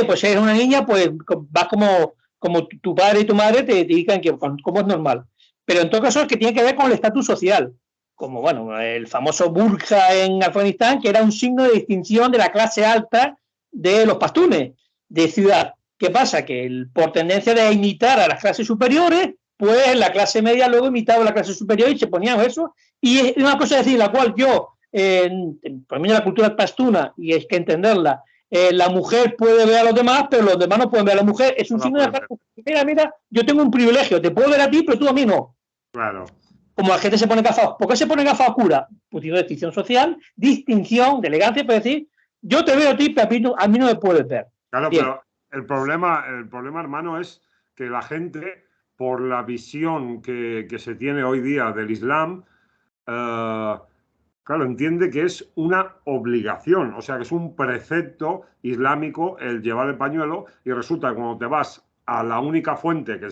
Speaker 2: Pues si eres una niña, pues vas como tu padre y tu madre te indican que como es normal. Pero en todo caso es que tiene que ver con el estatus social. Como, bueno, el famoso burka en Afganistán, que era un signo de distinción de la clase alta de los pastunes de ciudad. ¿Qué pasa? Que por tendencia de imitar a las clases superiores, pues la clase media luego imitaba a la clase superior y se ponían eso. Y es una cosa decir, la cual yo, por mí la cultura pastuna, y es que entenderla, la mujer puede ver a los demás, pero los demás no pueden ver a la mujer. Es un signo de mira, yo tengo un privilegio, te puedo ver a ti, pero tú a mí no.
Speaker 1: Claro.
Speaker 2: Como la gente se pone gafas. ¿Por qué se pone gafas oscuras? Pues tiene distinción social, distinción de elegancia, para decir, yo te veo a ti, pero a mí no me puedes ver.
Speaker 1: Claro, bien. Pero el problema, hermano, es que la gente, por la visión que se tiene hoy día del Islam, claro, entiende que es una obligación, o sea, que es un precepto islámico el llevar el pañuelo, y resulta que cuando te vas a la única fuente que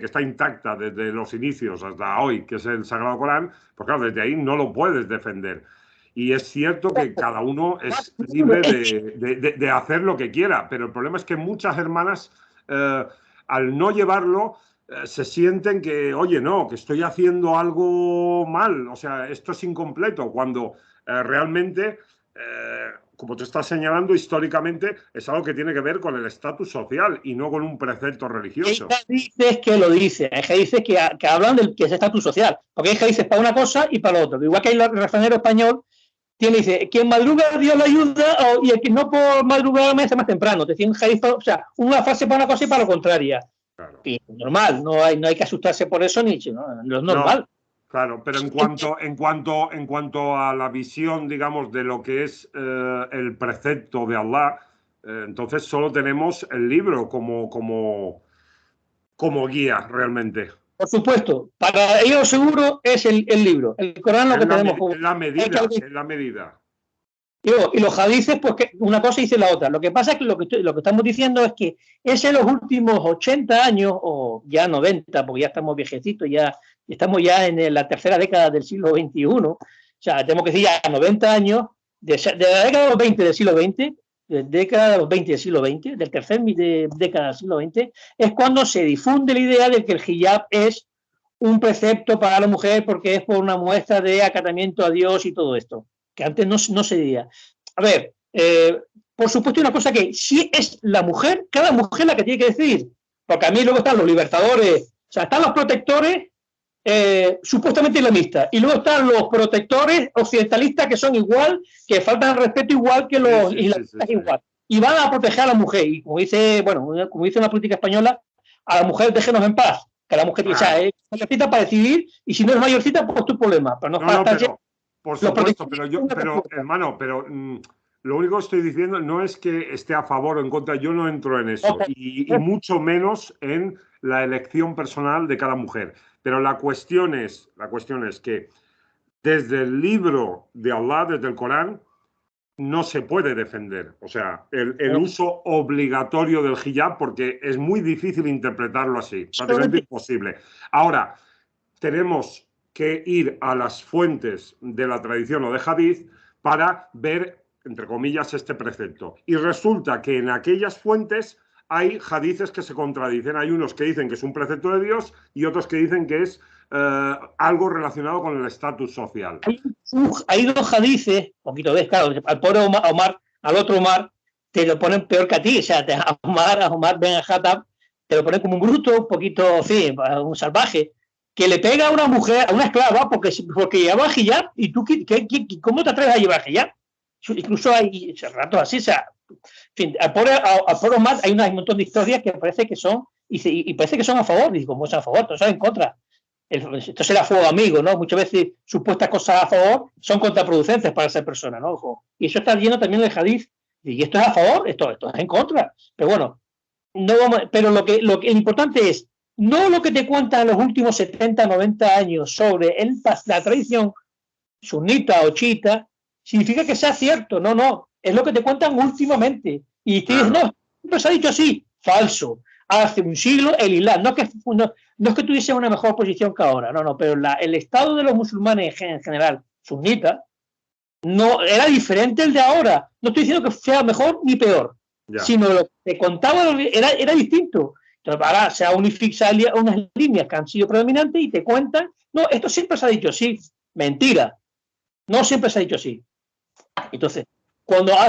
Speaker 1: está intacta desde los inicios hasta hoy, que es el Sagrado Corán, pues claro, desde ahí no lo puedes defender. Y es cierto que cada uno es libre de hacer lo que quiera, pero el problema es que muchas hermanas, al no llevarlo, se sienten que, oye, no, que estoy haciendo algo mal, o sea, esto es incompleto, cuando realmente, como te estás señalando, históricamente es algo que tiene que ver con el estatus social y no con un precepto religioso.
Speaker 2: Hay dices que lo dicen, hay dices que hablan del que es estatus social, porque hay dices para una cosa y para lo otro, igual que hay el refranero español, dice, quien madruga Dios le ayuda y el que no por madrugar me hace más temprano. Te decía o sea, una frase para una cosa y para lo contraria. Claro. Y normal, no hay que asustarse por eso, ni no es normal.
Speaker 1: No, claro, pero en cuanto a la visión, digamos, de lo que es el precepto de Allah, entonces solo tenemos el libro como guía realmente.
Speaker 2: Por supuesto, para ellos seguro es el libro. El Corán lo que tenemos.
Speaker 1: Es la medida.
Speaker 2: Y los hadices, pues que una cosa dice la otra. Lo que pasa es que lo que estamos diciendo es que es en los últimos 80 años, o ya 90, porque ya estamos viejecitos, ya estamos ya en la tercera década del siglo XXI, o sea, tenemos que decir ya 90 años, de la década de los 20 del siglo XX, del tercer década del siglo XX, es cuando se difunde la idea de que el hijab es un precepto para la mujer porque es por una muestra de acatamiento a Dios y todo esto, que antes no se diría. A ver, por supuesto, una cosa que sí es la mujer, cada mujer la que tiene que decidir, porque a mí luego están los libertadores, o sea, están los protectores supuestamente islamistas, y luego están los protectores occidentalistas que son igual, que faltan el respeto igual que los islamistas igual, y van a proteger a la mujer, y como dice una política española, a la mujer déjenos en paz, que la mujer es mayorcita para decidir, y si no es mayorcita, pues tu problema, pero
Speaker 1: por supuesto, pero hermano, lo único que estoy diciendo no es que esté a favor o en contra, yo no entro en eso, y mucho menos en la elección personal de cada mujer. Pero la cuestión es que desde el libro de Allah, desde el Corán, no se puede defender. O sea, el uso obligatorio del hijab, porque es muy difícil interpretarlo así, prácticamente imposible. Ahora, tenemos que ir a las fuentes de la tradición o de hadith para ver, entre comillas, este precepto. Y resulta que en aquellas fuentes hay hadices que se contradicen. Hay unos que dicen que es un precepto de Dios y otros que dicen que es algo relacionado con el estatus social.
Speaker 2: Hay dos hadices, poquito ves, claro, al pobre Omar, al otro Omar, te lo ponen peor que a ti. O sea, a Omar Ben Khattab, te lo ponen como un bruto, un poquito, sí, un salvaje, que le pega a una mujer, a una esclava, porque lleva hijab, y tú, ¿cómo te atreves a llevar hijab? Incluso hay ratos así, o sea, en fin, al pobre Omar hay un montón de historias que parece que son, y parece que son a favor, y como son a favor, todos son en contra. Esto será fuego amigo, ¿no? Muchas veces supuestas cosas a favor son contraproducentes para esa persona, ¿no? Ojo. Y eso está lleno también del hadith Y esto es a favor, esto es en contra. Pero bueno, no vamos, pero lo que importante es no lo que te cuentan los últimos 70, 90 años sobre la tradición sunita o chiita, significa que sea cierto. No, no. Es lo que te cuentan últimamente. Y te dicen, no, siempre se ha dicho así. Falso. Hace un siglo el Islam. No es que tuviese una mejor posición que ahora. No, no. Pero el estado de los musulmanes en general, sunita, no era diferente el de ahora. No estoy diciendo que sea mejor ni peor, sino lo que te contaba era distinto. Entonces, ahora se ha unificado unas líneas que han sido predominantes y te cuentan, no, esto siempre se ha dicho así. Mentira. No siempre se ha dicho así. Entonces,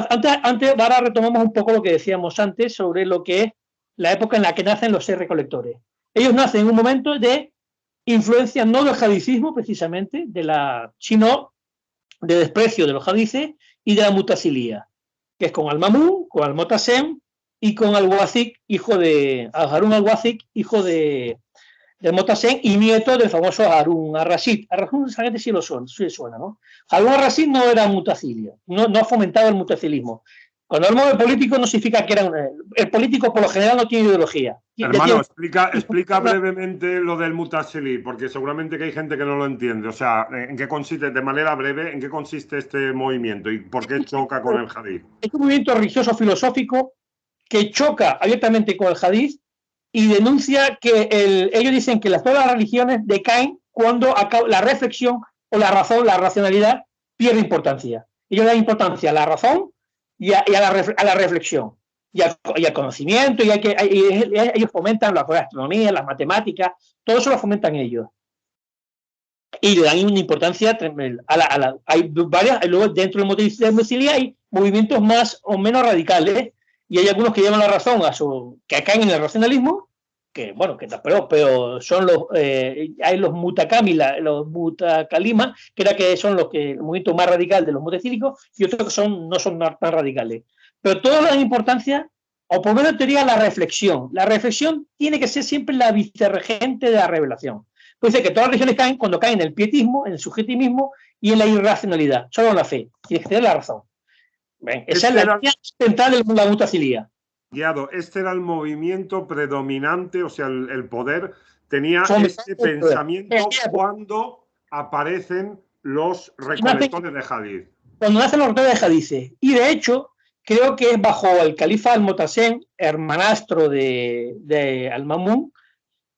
Speaker 2: antes, ahora retomamos un poco lo que decíamos antes sobre lo que es la época en la que nacen los 6 recolectores. Ellos nacen en un momento de influencia no del hadicismo precisamente, sino de desprecio de los hadices y de la mutasilía, que es con Al-Mamun, con Al-Mutasem y con Al-Wathiq, Harun Al-Wathiq, hijo de Mutasem y nieto del famoso Harun Ar-Rashid. Harun Al-Rashid sí suena, ¿no? Harun Al-Rashid no era mutacilio, no ha fomentado el mutacilismo. Cuando hablamos de político no significa que el político por lo general no tiene ideología.
Speaker 1: Hermano, explica brevemente lo del mutasili, porque seguramente que hay gente que no lo entiende. O sea, ¿en qué consiste, de manera breve, en qué consiste este movimiento y por qué choca con el hadith? Es
Speaker 2: un movimiento religioso filosófico que choca abiertamente con el hadith y denuncia que ellos dicen que todas las religiones decaen cuando la reflexión o la razón, la racionalidad, pierde importancia. Ellos dan importancia a la razón y a la reflexión y al conocimiento, y ellos fomentan la astronomía, las matemáticas, todo eso lo fomentan ellos. Y le dan una importancia tremenda. Hay varias, luego dentro del mutasili hay movimientos más o menos radicales, y hay algunos que llevan la razón que caen en el racionalismo, que bueno, pero son hay los mutakalima, que son el movimiento más radical de los mutacílicos, y otros que no son tan radicales. Pero todos dan importancia, o por menos en teoría, a la reflexión. La reflexión tiene que ser siempre la vicerregente de la revelación. Pues dice que todas las religiones caen cuando caen en el pietismo, en el subjetivismo y en la irracionalidad. Solo en la fe. Tienes que tener la razón. Esa es la línea central de la mutacilía.
Speaker 1: Guiado, este era el movimiento predominante, o sea, el poder tenía este pensamiento cuando aparecen los recolectores de hadith. Cuando
Speaker 2: nacen los recolectores de hadith. Y de hecho, creo que es bajo el califa Al-Mutasem, hermanastro de Al-Mamun,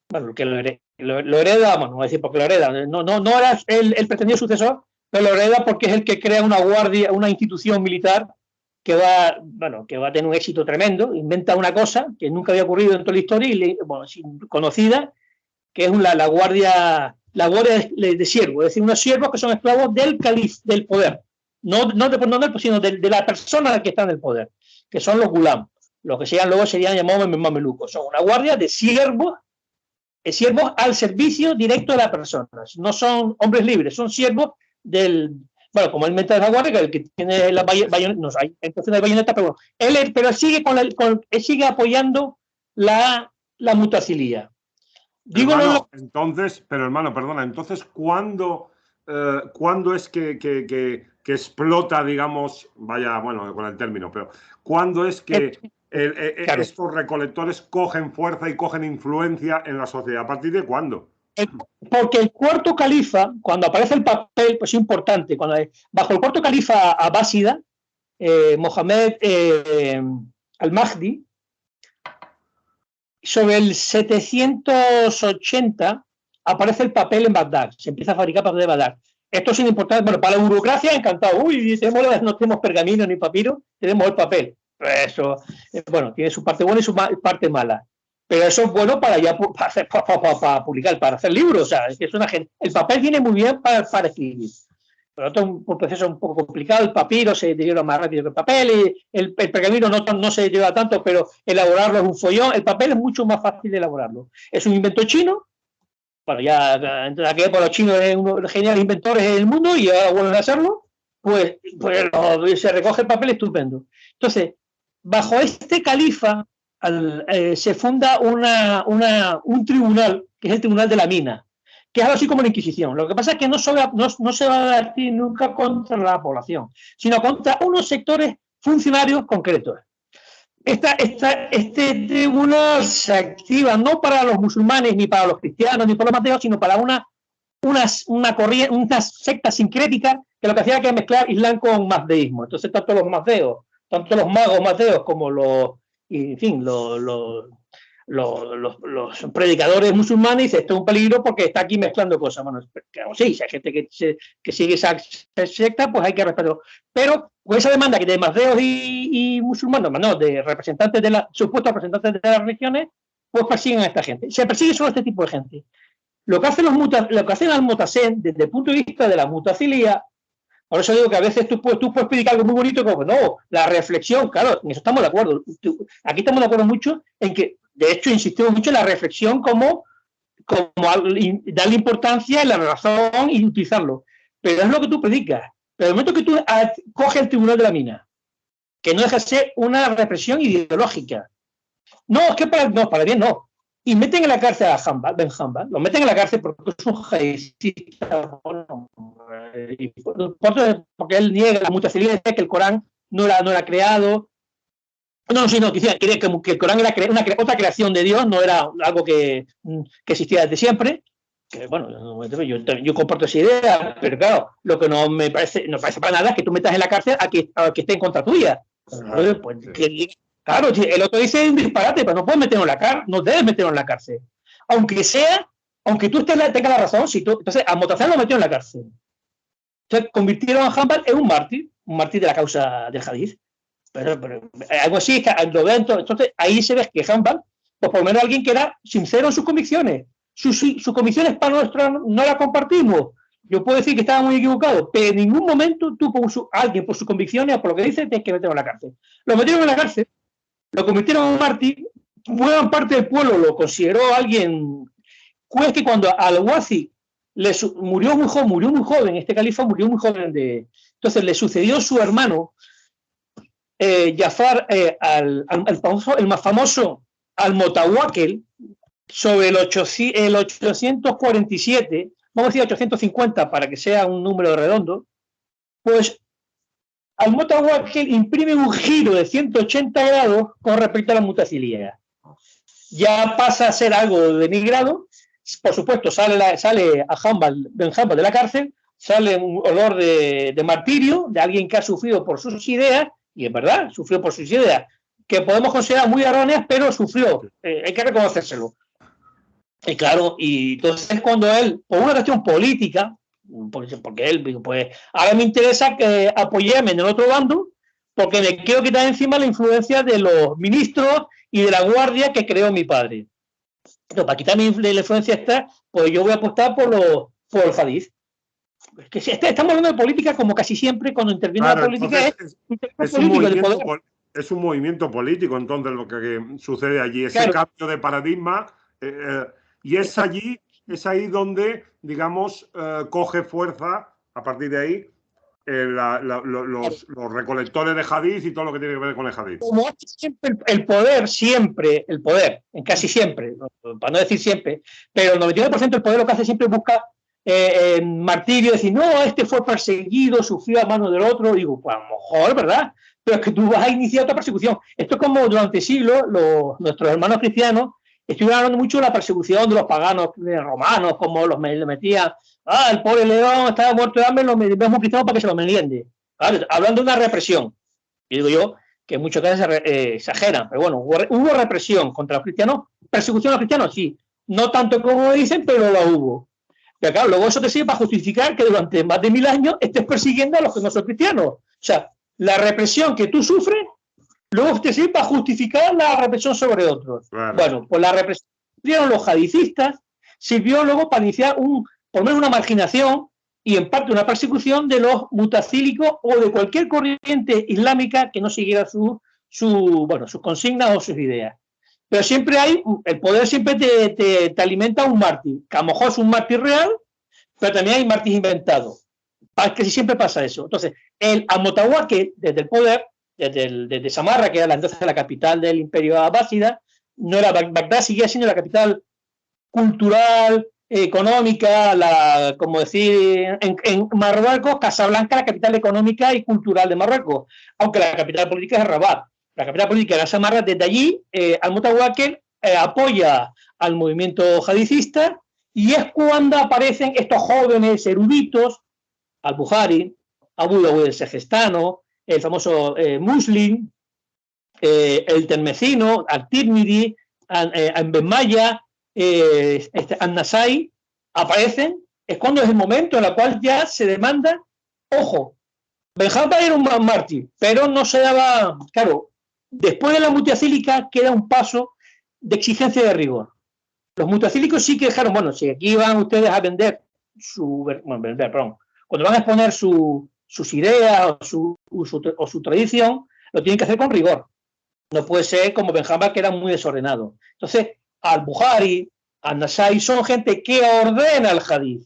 Speaker 2: bueno, que lo hereda, bueno, no voy a decir porque lo hereda, no era el pretendido sucesor, pero lo hereda porque es el que crea una guardia, una institución militar que va a tener un éxito tremendo. Inventa una cosa que nunca había ocurrido en toda la historia conocida, que es la guardia de siervos, es decir, unos siervos que son esclavos del poder, sino de la persona que está en el poder, que son los gulam, los que luego serían llamados mamelucos. Son una guardia de siervos al servicio directo de la persona. No son hombres libres, son siervos como él mete la guardia, el que tiene la bayoneta, no hay, entonces no hay bayoneta, pero él sigue él sigue apoyando la mutacilía.
Speaker 1: Hermano, perdona, entonces, ¿cuándo es que explota, digamos, con el término, pero ¿cuándo es que claro, estos recolectores cogen fuerza y cogen influencia en la sociedad? ¿A partir de cuándo?
Speaker 2: Porque el cuarto califa, cuando aparece el papel, pues es importante, bajo el cuarto califa abásida, Mohamed al-Mahdi, sobre el 780 aparece el papel en Bagdad, se empieza a fabricar papel de Bagdad. Esto es importante, bueno, para la burocracia, encantado. No tenemos pergamino ni papiro, tenemos el papel. Eso, tiene su parte buena y su parte mala. Pero eso es bueno para publicar, para hacer libros. O sea, el papel viene muy bien para escribir. Pero esto es un proceso un poco complicado. El papiro se deteriora más rápido que el papel. Y el pergamino no se deteriora tanto, pero elaborarlo es un follón. El papel es mucho más fácil de elaborarlo. Es un invento chino. Bueno, ya entre la que por los chinos es uno de los geniales inventores del mundo y ahora vuelven a hacerlo. Pues se recoge el papel estupendo. Entonces, bajo este califa se funda un tribunal, que es el Tribunal de la Mina, que es algo así como la Inquisición. Lo que pasa es que no se va a decir nunca contra la población, sino contra unos sectores funcionarios concretos. Este tribunal se activa no para los musulmanes, ni para los cristianos, ni para los ateos, sino para una secta sincrética que lo que hacía era mezclar Islam con mazdeísmo. Entonces, tanto los mazdeos, tanto los magos mazdeos como los predicadores musulmanes dicen esto es un peligro porque está aquí mezclando cosas. Bueno, claro, sí, si hay gente que sigue esa secta, pues hay que respetarlo. Pero con esa demanda que de mazdeos y musulmanes, no, de representantes de supuestos representantes de las religiones, pues persiguen a esta gente. Se persigue solo a este tipo de gente. Lo que hacen al Mutasen, desde el punto de vista de la mutacilía, por eso digo que a veces tú puedes predicar algo muy bonito, como no, la reflexión, claro, en eso estamos de acuerdo. Aquí estamos de acuerdo mucho en que, de hecho, insistimos mucho en la reflexión como darle importancia en la razón y utilizarlo. Pero es lo que tú predicas. Pero el momento que tú coges el tribunal de la mina, que no deja de ser una represión ideológica. No, es que para bien no. Y meten en la cárcel a Ben Hanbal, lo meten en la cárcel porque es un hadicista, porque él niega la mutacilidad, dice que el Corán no era creado. Quería que el Corán era otra creación de Dios, no era algo que existía desde siempre. Que bueno, yo comparto esa idea, pero claro, lo que no me parece para nada es que tú metas en la cárcel a que esté en contra tuya. Pues, claro, el otro dice un disparate, pero no puedes meterlo en la cárcel, no debes meterlo en la cárcel. Aunque tú tengas la razón, entonces a Motazen lo metió en la cárcel. Entonces convirtieron a Hanbal en un mártir de la causa del hadith. Pero algo así es que entonces ahí se ve que Hanbal, pues por lo menos alguien que era sincero en sus convicciones. Sus convicciones para nosotros no las compartimos. Yo puedo decir que estaba muy equivocado, pero en ningún momento tú alguien por sus convicciones o por lo que dice tienes que meterlo en la cárcel. Lo metieron en la cárcel, lo convirtieron en un mártir. Buena parte del pueblo lo consideró alguien. Pues que cuando al-Wazi murió muy joven, este califa murió muy joven. Entonces le sucedió su hermano Jafar, el más famoso al-Mutawakkil, sobre el 847, vamos a decir 850 para que sea un número redondo, pues al-Mutawakkil imprime un giro de 180 grados con respecto a la mutacilía. Ya pasa a ser algo denigrado. Por supuesto, sale a Ben Hanbal de la cárcel, sale un olor de martirio, de alguien que ha sufrido por sus ideas, y es verdad, sufrió por sus ideas, que podemos considerar muy erróneas, pero sufrió, hay que reconocérselo. Y claro, y entonces cuando él, por una cuestión política, porque él dijo, pues ahora me interesa que apoyarme en el otro bando, porque me quiero quitar encima la influencia de los ministros y de la guardia que creó mi padre. Pero para quitarme la influencia esta, pues yo voy a apostar por el hadith. Es que estamos hablando de política como casi siempre cuando interviene la política.
Speaker 1: Es un movimiento político, entonces lo que sucede allí, ese cambio de paradigma, y es ahí donde, digamos, coge fuerza, a partir de ahí, los recolectores de hadith y todo lo que tiene que ver con el hadith.
Speaker 2: Como siempre, el poder, casi siempre, para no decir siempre, pero el 99% del poder lo que hace siempre busca martirio, decir, no, este fue perseguido, sufrió a mano del otro. Digo, pues a lo mejor, ¿verdad? Pero es que tú vas a iniciar otra persecución. Esto es como durante siglos nuestros hermanos cristianos estuvieron hablando mucho de la persecución de los paganos romanos, como le metían, el pobre león estaba muerto de hambre, lo vemos cristianos para que se lo meriende. Claro, hablando de una represión. Y digo yo que en muchos casos exageran, pero bueno, hubo represión contra los cristianos, persecución a los cristianos, sí, no tanto como dicen, pero la hubo. Pero claro, luego eso te sirve para justificar que durante más de 1000 años estés persiguiendo a los que no son cristianos. O sea, la represión que tú sufres, luego te sirve para justificar la represión sobre otros. Claro. Bueno, pues la represión que tuvieron los hadicistas sirvió luego para iniciar por lo menos una marginación y en parte una persecución de los mutacílicos o de cualquier corriente islámica que no siguiera sus consignas o sus ideas. Pero siempre el poder siempre te alimenta un mártir, que a lo mejor es un mártir real, pero también hay mártires inventados. Que siempre pasa eso. Entonces, el al-Mutawakkil, desde el poder, desde Samarra, que era entonces la capital del imperio abásida, no era Bagdad, seguía siendo la capital cultural, económica, como decir, en Marruecos, Casablanca, la capital económica y cultural de Marruecos, aunque la capital política es Rabat. La capital política era Samarra. Desde allí, Al-Mutawakkil apoya al movimiento hadicista, y es cuando aparecen estos jóvenes eruditos, Al-Bukhari, Abu Dawud el-Sejestano, el famoso Muslim, el Termecino, Al-Tirmidhi, Ben Maya, An-Nasai, aparecen. Es cuando es el momento en el cual ya se demanda, ojo, Ben Hanbal era un mártir, pero no se daba, claro, después de la mutacílica queda un paso de exigencia de rigor. Los mutacílicos sí que dejaron, bueno, si aquí van ustedes a vender cuando van a exponer sus ideas o su tradición, lo tienen que hacer con rigor. No puede ser como Ben Hanbal, que era muy desordenado. Entonces, Al-Bukhari, An-Nasai son gente que ordena el hadith,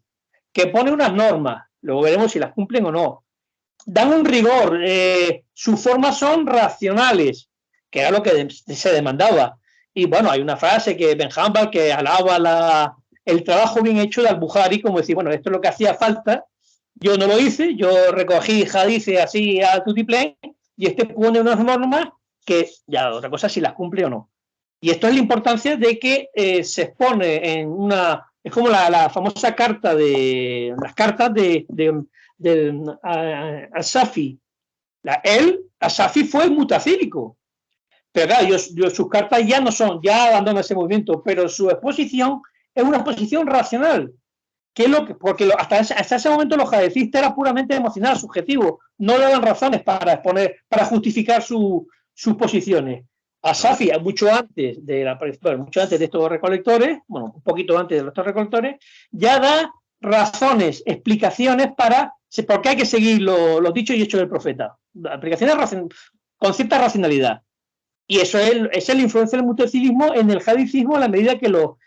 Speaker 2: que pone unas normas, luego veremos si las cumplen o no. Dan un rigor, sus formas son racionales, que era lo que se demandaba. Y bueno, hay una frase que Ben Hanbal que alaba el trabajo bien hecho de Al-Bukhari, como decir, bueno, esto es lo que hacía falta, yo no lo hice, yo recogí hadices así a tutiplén, y pone unas normas que ya otra cosa si las cumple o no. Y esto es la importancia de que se expone en una... Es como la famosa carta las cartas de As-Safi. As-Safi fue mutacílico. Pero claro, sus cartas ya no son, ya abandonan ese movimiento, pero su exposición es una exposición racional. Porque hasta ese momento los hadicistas eran puramente emocionales, subjetivos, no le daban razones para exponer, para justificar sus posiciones. As-Safi, mucho antes de estos recolectores, bueno, un poquito antes de estos recolectores, ya da razones, explicaciones por qué hay que seguir los dichos y hechos del profeta. Explicaciones con cierta racionalidad. Y eso es la influencia del mutacilismo en el hadicismo, a la medida que los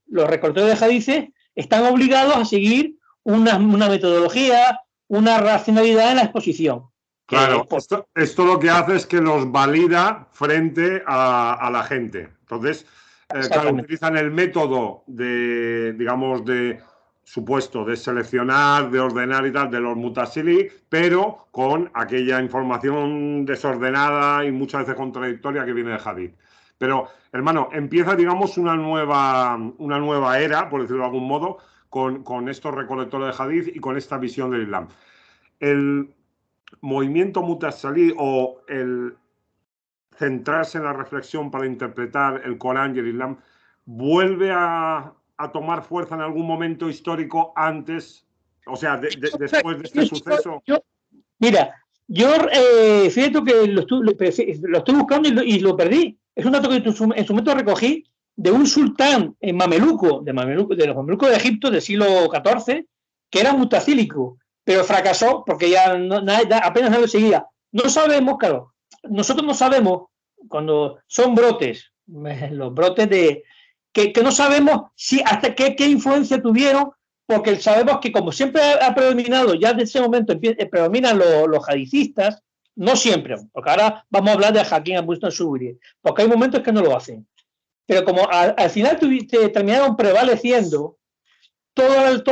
Speaker 2: recolectores de hadices están obligados a seguir una metodología, una racionalidad en la exposición.
Speaker 1: Claro, esto lo que hace es que los valida frente a la gente. Entonces, claro, utilizan el método de seleccionar, de ordenar y tal, de los mutasili, pero con aquella información desordenada y muchas veces contradictoria que viene de hadith. Pero, hermano, empieza, digamos, una nueva era, por decirlo de algún modo, con estos recolectores de hadith y con esta visión del Islam. El movimiento mutasalí o el centrarse en la reflexión para interpretar el Corán y el Islam vuelve a tomar fuerza en algún momento histórico antes, o sea, después de este suceso.
Speaker 2: Fíjate que lo estoy buscando y lo perdí. Es un dato que en su momento recogí de un sultán mameluco, de los mamelucos de Egipto del siglo XIV, que era mutacílico, pero fracasó porque ya apenas nadie lo seguía. No sabemos, claro, nosotros no sabemos cuando son brotes, los brotes que no sabemos hasta qué influencia tuvieron, porque sabemos que como siempre ha predominado, ya desde ese momento predominan los hadicistas, no siempre, porque ahora vamos a hablar de Hakim Abu Shubri, porque hay momentos que no lo hacen. Pero como al final terminaron prevaleciendo, todos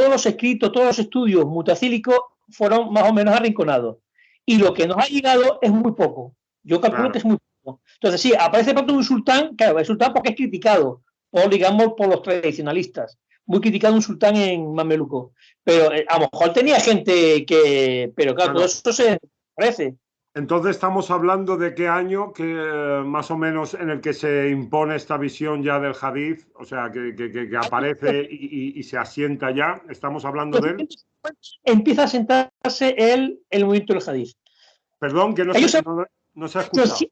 Speaker 2: los escritos, todos los estudios mutacílicos fueron más o menos arrinconados. Y lo que nos ha llegado es muy poco. Yo calculo que es muy poco. Entonces, sí, aparece pronto un sultán, claro, el sultán porque es criticado, por los tradicionalistas. Muy criticado un sultán en mameluco. Pero a lo mejor tenía gente que... Pero claro, todo eso se parece.
Speaker 1: Entonces estamos hablando de qué año que más o menos en el que se impone esta visión ya del hadith, o sea, que aparece y se asienta ya. Estamos hablando de él.
Speaker 2: Empieza a sentarse el movimiento del hadith.
Speaker 1: Perdón, que no se ha escuchado.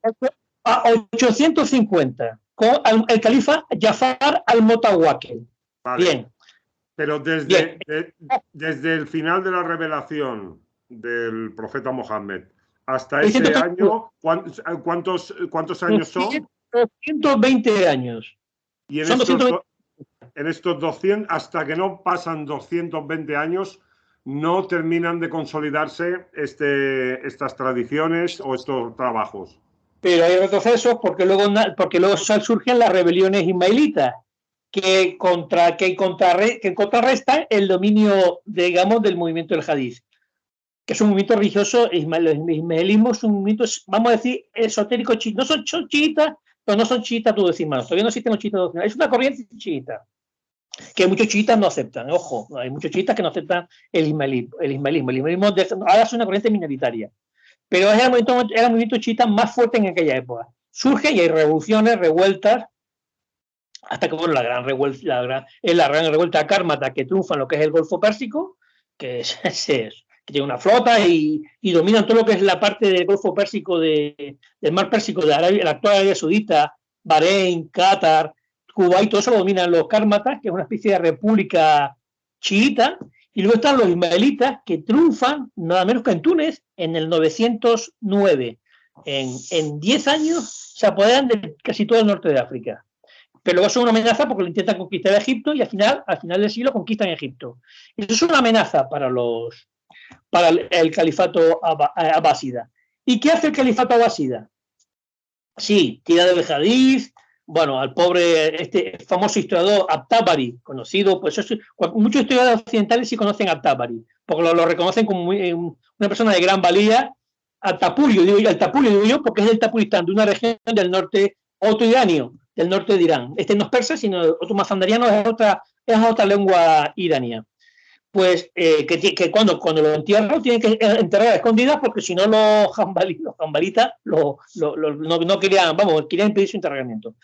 Speaker 2: A 850, con el califa Jafar al-Mutawakkil.
Speaker 1: Vale.
Speaker 2: Bien.
Speaker 1: Pero desde el final de la revelación del profeta Mohammed hasta ese año, ¿cuántos años son?
Speaker 2: 220 años.
Speaker 1: Y en estos 200, hasta que no pasan 220 años, no terminan de consolidarse estas tradiciones o estos trabajos.
Speaker 2: Pero hay retrocesos porque luego surgen las rebeliones ismaelitas. que contrarrestan el dominio, digamos, del movimiento del Hadith, que es un movimiento religioso. El ismaelismo es un movimiento, vamos a decir, esotérico chiita. No son chiitas, pero no son chiitas duodecimanos. Todavía no existen los chiitas duodecimanos. Es una corriente chiita que muchos chiitas no aceptan. Ojo, hay muchos chiitas que no aceptan el ismaelismo. El ismaelismo ahora es una corriente minoritaria, pero era el movimiento chiita más fuerte en aquella época. Surge y hay revoluciones, revueltas, hasta que, bueno, la gran revuelta kármata que triunfa en lo que es el Golfo Pérsico, que tiene una flota y dominan todo lo que es la parte del Golfo Pérsico, del Mar Pérsico, de Arabia, la actual Arabia Saudita, Bahrein, Qatar, Cuba, y todo eso lo dominan los kármatas, que es una especie de república chiita. Y luego están los ismaelitas, que triunfan nada menos que en Túnez en el 909. En 10 años se apoderan de casi todo el norte de África. Pero luego son una amenaza porque lo intentan conquistar a Egipto y al final del siglo conquistan Egipto. Eso es una amenaza para el califato abásida. ¿Y qué hace el califato abásida? Sí, tira del hadith. Bueno, al pobre, este famoso historiador At-Tabari, conocido, pues muchos historiadores occidentales sí conocen a At-Tabari, porque lo reconocen como una persona de gran valía. Al-Tapurio, digo yo, porque es del Tapuristán, de una región del norte otoiranio, del norte de Irán. Este no es persa, sino otomazandariano, es otra lengua iraní. Pues que cuando lo entierran tienen que enterrar a escondidas, porque si no los jambalitas no querían impedir su enterramiento.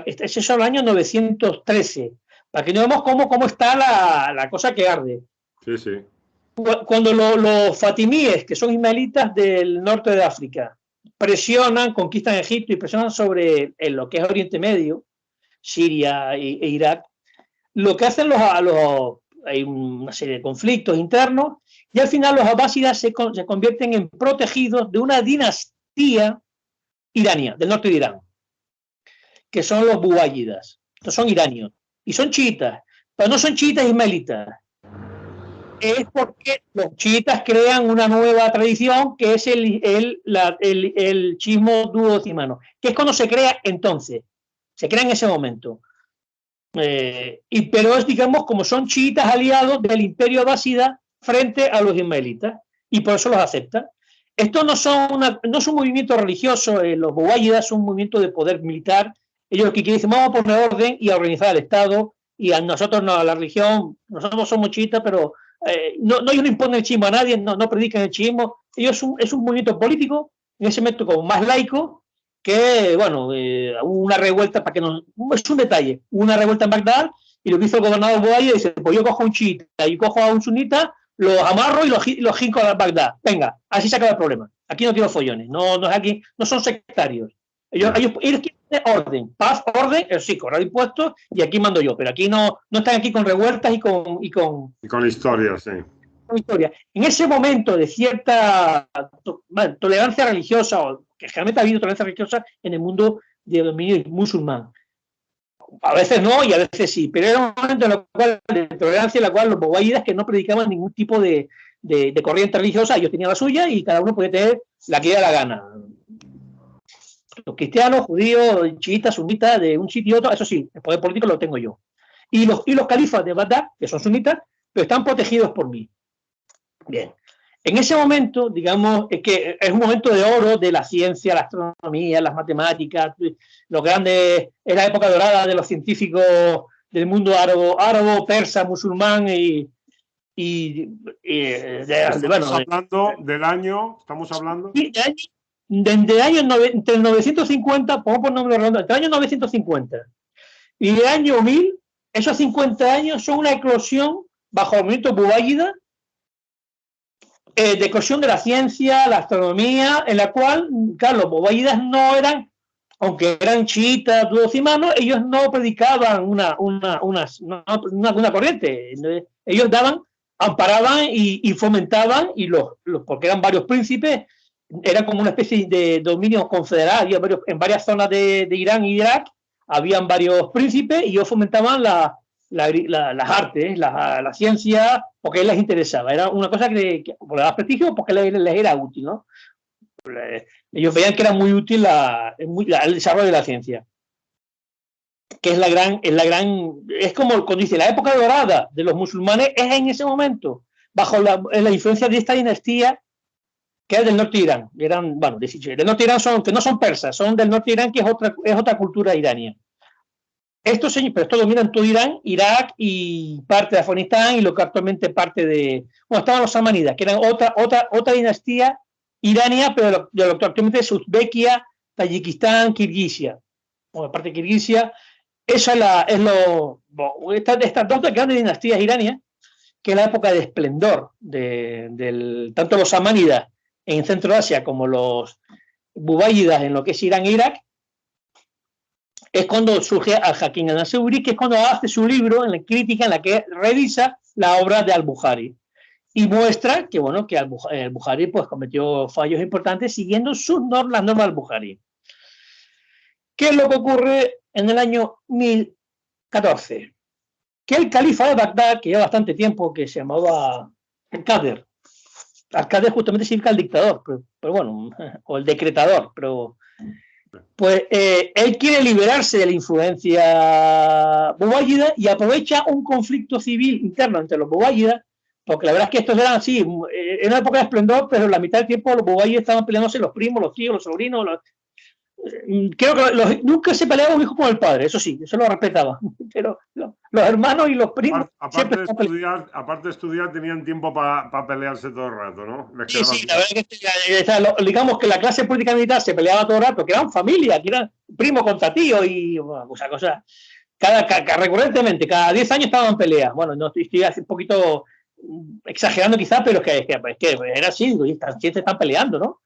Speaker 2: Eso es el año 913, para que no vemos cómo está la cosa que arde.
Speaker 1: Sí, sí.
Speaker 2: Cuando los fatimíes, que son ismaelitas del norte de África, presionan, conquistan Egipto y presionan sobre lo que es Oriente Medio, Siria e Irak, lo que hacen hay una serie de conflictos internos y al final los abásidas se convierten en protegidos de una dinastía iraní del norte de Irán, que son los buwáyidas. Estos son iranios y son chiitas, pero no son chiitas ismaelitas. Es porque los chiitas crean una nueva tradición que es el chiismo duodecimano, que es cuando se crea entonces, se crea en ese momento. Pero es, digamos, como son chiitas aliados del imperio abásida frente a los ismaelitas, y por eso los aceptan. Esto no es un movimiento religioso. Los buwáyidas son un movimiento de poder militar. Ellos lo que quieren es: vamos a poner orden y a organizar el Estado, y a nosotros no, a la religión, nosotros somos chiitas, pero ellos no imponen el chiismo a nadie, no predican el chiismo. Ellos es un movimiento político, en ese momento como más laico, que, bueno, hubo una revuelta, es un detalle, hubo una revuelta en Bagdad, y lo que hizo el gobernador Bouaïa dice: pues yo cojo un chiita y cojo a un sunita, los amarro y los jinco a Bagdad. Venga, así se acaba el problema. Aquí no quiero follones, no son sectarios. Ellos quieren orden, paz, orden, sí, cobrar impuestos, y aquí mando yo, pero aquí no están aquí con revueltas y con
Speaker 1: historias, sí.
Speaker 2: Historia. En ese momento de cierta tolerancia religiosa, que realmente ha habido tolerancia religiosa en el mundo de dominio musulmán, a veces no y a veces sí, pero era un momento de tolerancia en la cual los buwáyidas, que no predicaban ningún tipo de corriente religiosa, ellos tenían la suya y cada uno podía tener la que diera la gana. Los cristianos, judíos, chiitas, sunitas, de un sitio y otro, eso sí, el poder político lo tengo yo. Y los califas de Bagdad, que son sunitas, pero están protegidos por mí. Bien. En ese momento, digamos, que es un momento de oro de la ciencia, la astronomía, las matemáticas, los grandes, es la época dorada de los científicos del mundo árabe, persa, musulmán
Speaker 1: estamos hablando del año, estamos hablando.
Speaker 2: Sí, entre el 950, pongo por nombre redondo, entre el año 950 y el año 1000, esos 50 años son una eclosión bajo el movimiento buwáyida, de eclosión de la ciencia, la astronomía, en la cual, claro, los buwáyidas no eran, aunque eran chiitas, duodecimanos, ellos no predicaban una corriente. Ellos amparaban y fomentaban, y porque eran varios príncipes, era como una especie de dominio confederado. En varias zonas de Irán y Irak habían varios príncipes, y ellos fomentaban las artes, la ciencia, porque les interesaba. Era una cosa que le daba prestigio porque les era útil, ¿no? Ellos veían que era muy útil el desarrollo de la ciencia. que es como cuando dice, la época dorada de los musulmanes es en ese momento, bajo la influencia de esta dinastía que es del norte de Irán. Bueno, del norte de Irán que no son persas, son del norte de Irán, que es otra cultura iraní. Pero esto dominan todo Irán, Irak y parte de Afganistán y lo que actualmente parte de... Bueno, estaban los samánidas, que eran otra dinastía irania, pero de lo que actualmente es Uzbekia, Tayikistán, Kirguisia. Bueno, parte de Kirguisia, estas dos grandes dinastías iranias, que es la época de esplendor tanto los samánidas en Centro Asia como los bubáyidas en lo que es Irán e Irak, es cuando surge al-Hakim al-Nasseuri, que es cuando hace su libro en la crítica en la que revisa la obra de al-Bukhari y muestra que, bueno, que al-Bukhari pues, cometió fallos importantes siguiendo las normas al-Bukhari. ¿Qué es lo que ocurre en el año 1014? Que el califa de Bagdad, que lleva bastante tiempo, que se llamaba Al-Qadir justamente significa el dictador, pero bueno, o el decretador, pero pues él quiere liberarse de la influencia bubáyida y aprovecha un conflicto civil interno entre los bubáyidas, porque la verdad es que estos eran así, en una época de esplendor, pero en la mitad del tiempo los bubáyidas estaban peleándose los primos, los tíos, los sobrinos, creo que nunca se peleaba un hijo con el padre, eso sí, eso lo respetaba, pero los hermanos y los primos
Speaker 1: aparte de estudiar tenían tiempo para pelearse todo el rato, ¿no?
Speaker 2: Sí, la verdad que digamos que la clase política militar se peleaba todo el rato, que eran familia, que eran primo contra tío y cosa recurrentemente, cada 10 años estaban en pelea. Bueno, no estoy un poquito exagerando quizás, pero es que era así, siempre están peleando, ¿no?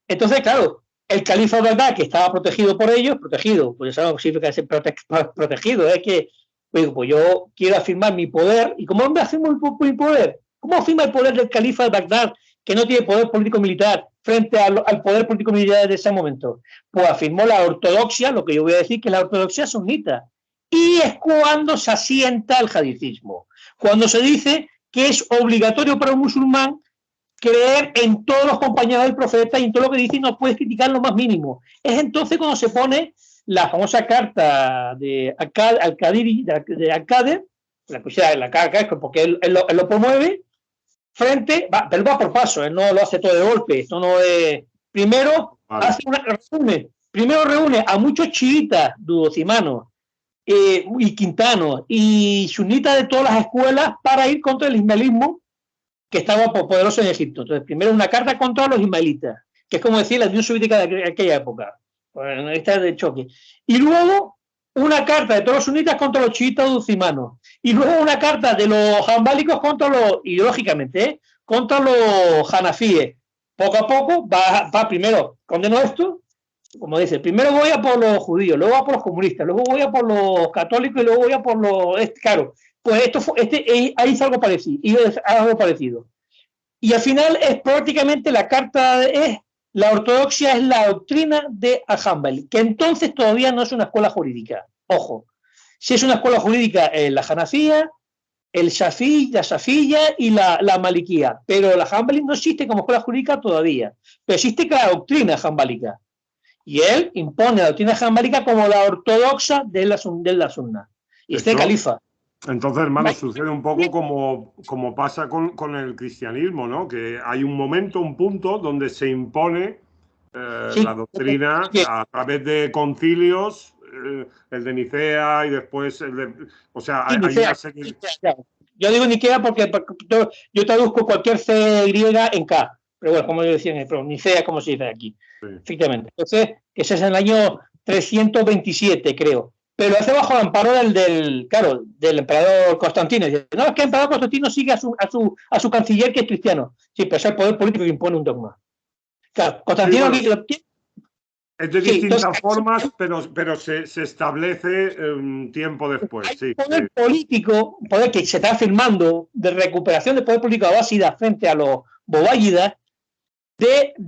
Speaker 2: Entonces, claro, el califa de Bagdad, que estaba protegido por ellos, pues eso no significa ser protegido, es que pues yo quiero afirmar mi poder. ¿Y cómo me afirmo mi poder? ¿Cómo afirma el poder del califa de Bagdad, que no tiene poder político-militar, frente al poder político-militar de ese momento? Pues afirmó la ortodoxia, lo que yo voy a decir que es la ortodoxia sunita. Y es cuando se asienta el hadicismo, cuando se dice que es obligatorio para un musulmán creer en todos los compañeros del profeta y en todo lo que dice y no puedes criticar lo más mínimo. Es entonces cuando se pone la famosa carta de Al-Qadir, la carta, porque él lo promueve pero va por paso, él no lo hace todo de golpe. Esto no es. Primero reúne a muchos chiitas, duodecimanos y quintanos y sunitas de todas las escuelas para ir contra el ismaelismo que estaba poderoso en Egipto. Entonces, primero una carta contra los ismaelitas, que es como decir la Unión Soviética de aquella época. Esta de choque. Y luego una carta de todos los sunitas contra los chiitas duodecimanos. Y luego una carta de los jambálicos ideológicamente, contra los hanafíes. Poco a poco va primero, condeno esto, como dice, primero voy a por los judíos, luego voy a por los comunistas, luego voy a por los católicos y luego voy a por los... Claro, pues ahí hizo algo parecido. Y al final es prácticamente la carta, la ortodoxia es la doctrina de Al-Hanbali, que entonces todavía no es una escuela jurídica. Ojo, si es una escuela jurídica la Hanafía, la Shafiyya y la Malikía, pero la Hanbali no existe como escuela jurídica todavía, pero existe la doctrina hanbálica. Y él impone la doctrina hanbálica como la ortodoxa de la sunna. Y este califa.
Speaker 1: Entonces, hermano, sucede un poco como pasa con el cristianismo, ¿no? Que hay un punto donde se impone la doctrina a través de concilios, el de Nicea y después el de... O sea, hay una serie...
Speaker 2: Yo digo Nicea porque yo traduzco cualquier C griega en K. Pero bueno, como yo decía, Nicea, como se dice aquí. Sí. Efectivamente. Entonces, ese es en el año 327, creo. Pero lo hace bajo el amparo del emperador Constantino. Dice, no, es que el emperador Constantino sigue a su canciller, que es cristiano. Sí, pero es el poder político que impone un dogma. Claro, Constantino... Sí, bueno,
Speaker 1: es de distintas formas, pero se establece tiempo después.
Speaker 2: Hay poder político, poder que se está afirmando de recuperación del poder político abásida frente a los bobáyidas,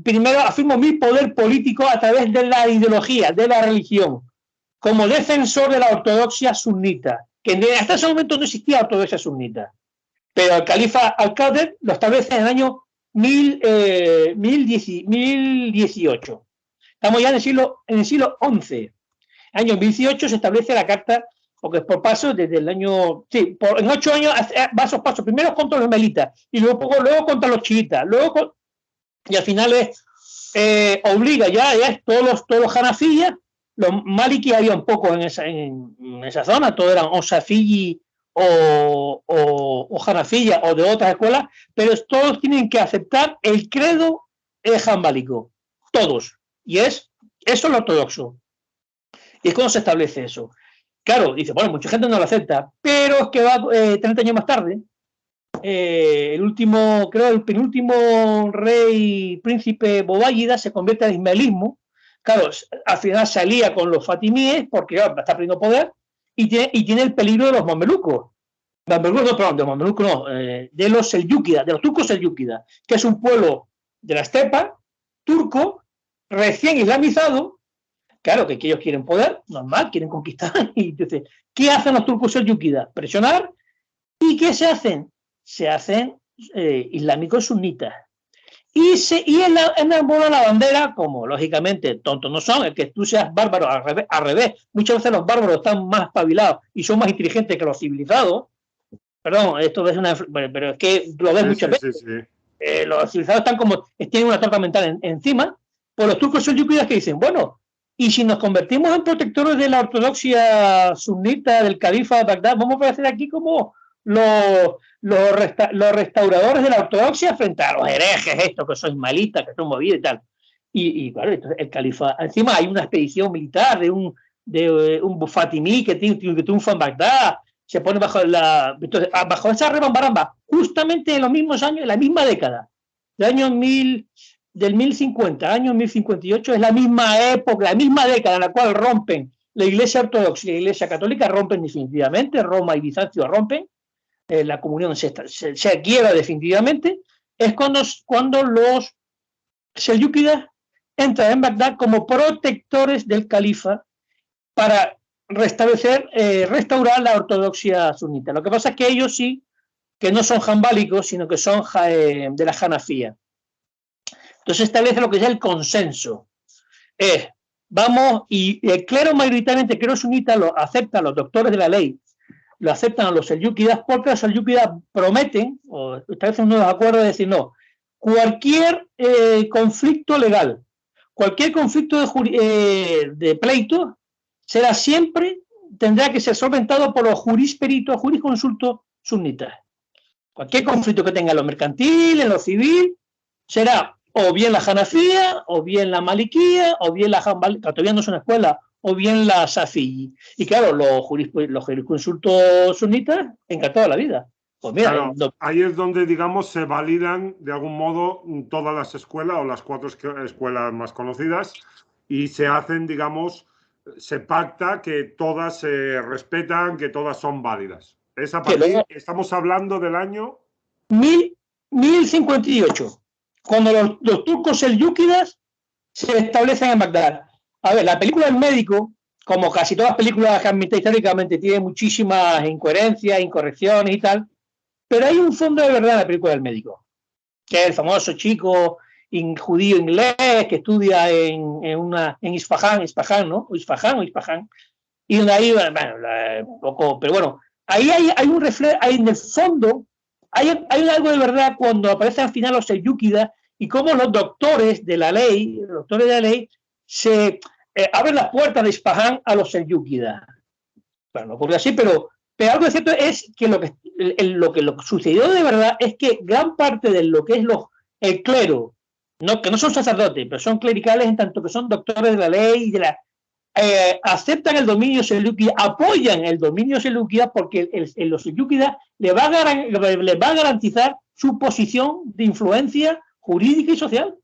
Speaker 2: primero afirmo mi poder político a través de la ideología, de la religión, como defensor de la ortodoxia sunnita, que hasta ese momento no existía ortodoxia sunnita, pero el califa Al-Qadir lo establece en el año 1018. Estamos ya en el siglo XI. Año 1018 se establece la carta, porque es por pasos desde el año, sí, en 8 años va esos pasos, primero contra los melitas, y luego contra los chiitas, y al final obliga ya es todos los hanafiyas, los malikíes había un poco en esa zona, todos eran o safiyí o hanafiyas o de otras escuelas, pero todos tienen que aceptar el credo hanbálico, todos, y eso es lo ortodoxo. Y es cuando se establece eso. Claro, dice, bueno, mucha gente no lo acepta, pero es que va 30 años más tarde, el penúltimo rey príncipe Bobáyida se convierte al ismaelismo. Claro, al final se alía con los fatimíes porque está perdiendo poder y tiene el peligro de los mamelucos. De los selyúkidas, de los turcos selyúkidas, que es un pueblo de la estepa turco recién islamizado. Claro que ellos quieren poder, normal, quieren conquistar. Y entonces, ¿qué hacen los turcos selyúkidas? Presionar. ¿Y qué se hacen? Se hacen islámicos sunitas. Y enamoran la bandera, como lógicamente tontos no son, el que tú seas bárbaro al revés. Muchas veces los bárbaros están más espabilados y son más inteligentes que los civilizados. Perdón, esto es pero es que lo ves muchas veces. Sí. Los civilizados tienen una torta mental encima. Por los turcos selyúkidas que dicen, bueno, y si nos convertimos en protectores de la ortodoxia sunita del califa de Bagdad, vamos a hacer aquí como los restauradores de la ortodoxia frente a los herejes estos que son malitas, que son movidos y tal. Y claro, el califa, encima hay una expedición militar de un fatimí que triunfa en Bagdad, se pone bajo esa rebambaramba, justamente en los mismos años, en la misma década, del 1050, año 1058, es la misma época, la misma década en la cual rompen la Iglesia Ortodoxa y la Iglesia Católica, rompen definitivamente, Roma y Bizancio rompen, la comunión se quiebra definitivamente, es cuando los selyúkidas entran en Bagdad como protectores del califa para restaurar la ortodoxia sunita. Lo que pasa es que ellos sí, que no son hanbálicos, sino que son de la hanafía. Entonces establece lo que es el consenso. Y el clero mayoritariamente, el clero sunita lo aceptan los doctores de la ley, lo aceptan a los selyúkidas porque los selyúkidas prometen, o establecen unos acuerdos de decir, no, cualquier conflicto legal, cualquier conflicto de pleito, tendrá que ser solventado por los jurisconsultos sunitas. Cualquier conflicto que tenga en lo mercantil, en lo civil, será o bien la hanafía, o bien la malikía, o bien la hanbal, que todavía no es una escuela, o bien la safí. Y claro, los jurisconsultos sunitas encantados de la vida. Pues mira,
Speaker 1: claro, ahí es donde, digamos, se validan de algún modo todas las escuelas o las 4 escuelas más conocidas y se hacen, digamos, se pacta que todas se respetan, que todas son válidas. Estamos hablando del año
Speaker 2: 1058. Cuando los turcos selyúkidas se establecen en Bagdad. A ver, la película El Médico, como casi todas las películas que admiten históricamente, tiene muchísimas incoherencias, incorrecciones y tal, pero hay un fondo de verdad en la película del Médico, que es el famoso chico judío inglés que estudia en Isfahán, ¿no? Isfahán, y donde ahí, bueno, poco, pero bueno, ahí hay un reflejo, en el fondo, hay algo de verdad cuando aparecen al final los selyúkidas y cómo los doctores de la ley se abren las puertas de Isfahán a los selyúkidas. Bueno, no ocurre así, pero algo cierto es que lo que sucedió de verdad es que gran parte de lo que es el clero, que no son sacerdotes, pero son clericales en tanto que son doctores de la ley y aceptan el dominio selyúkida, apoyan el dominio selyúkida porque los selyúkidas les va a garantizar su posición de influencia jurídica y social.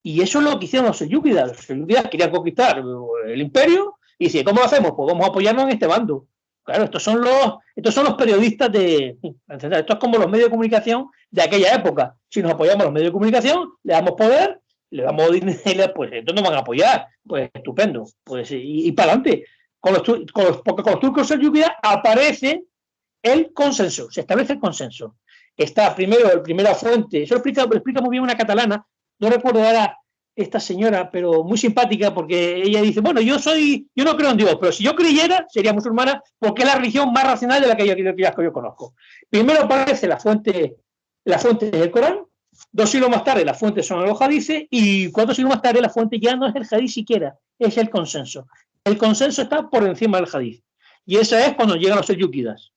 Speaker 2: Y eso es lo que hicieron los selyúkidas. Los selyúkidas querían conquistar el imperio y decían, ¿cómo lo hacemos? Pues vamos a apoyarnos en este bando. Claro, estos son los periodistas esto es como los medios de comunicación de aquella época. Si nos apoyamos a los medios de comunicación, le damos poder, le damos dinero, pues entonces nos van a apoyar. Pues estupendo. Pues, y para adelante. Porque con los turcos selyúkidas aparece el consenso, se establece el consenso. Está primera fuente, eso lo explica muy bien una catalana, no recuerdo ahora esta señora, pero muy simpática, porque ella dice, bueno, yo no creo en Dios, pero si yo creyera, sería musulmana, porque es la religión más racional de la que yo conozco. Primero aparece la fuente es el Corán, 2 siglos más tarde la fuente son los hadices, y 4 siglos más tarde la fuente ya no es el hadith siquiera, es el consenso. El consenso está por encima del hadith. Y esa es cuando llegan los selyúkidas.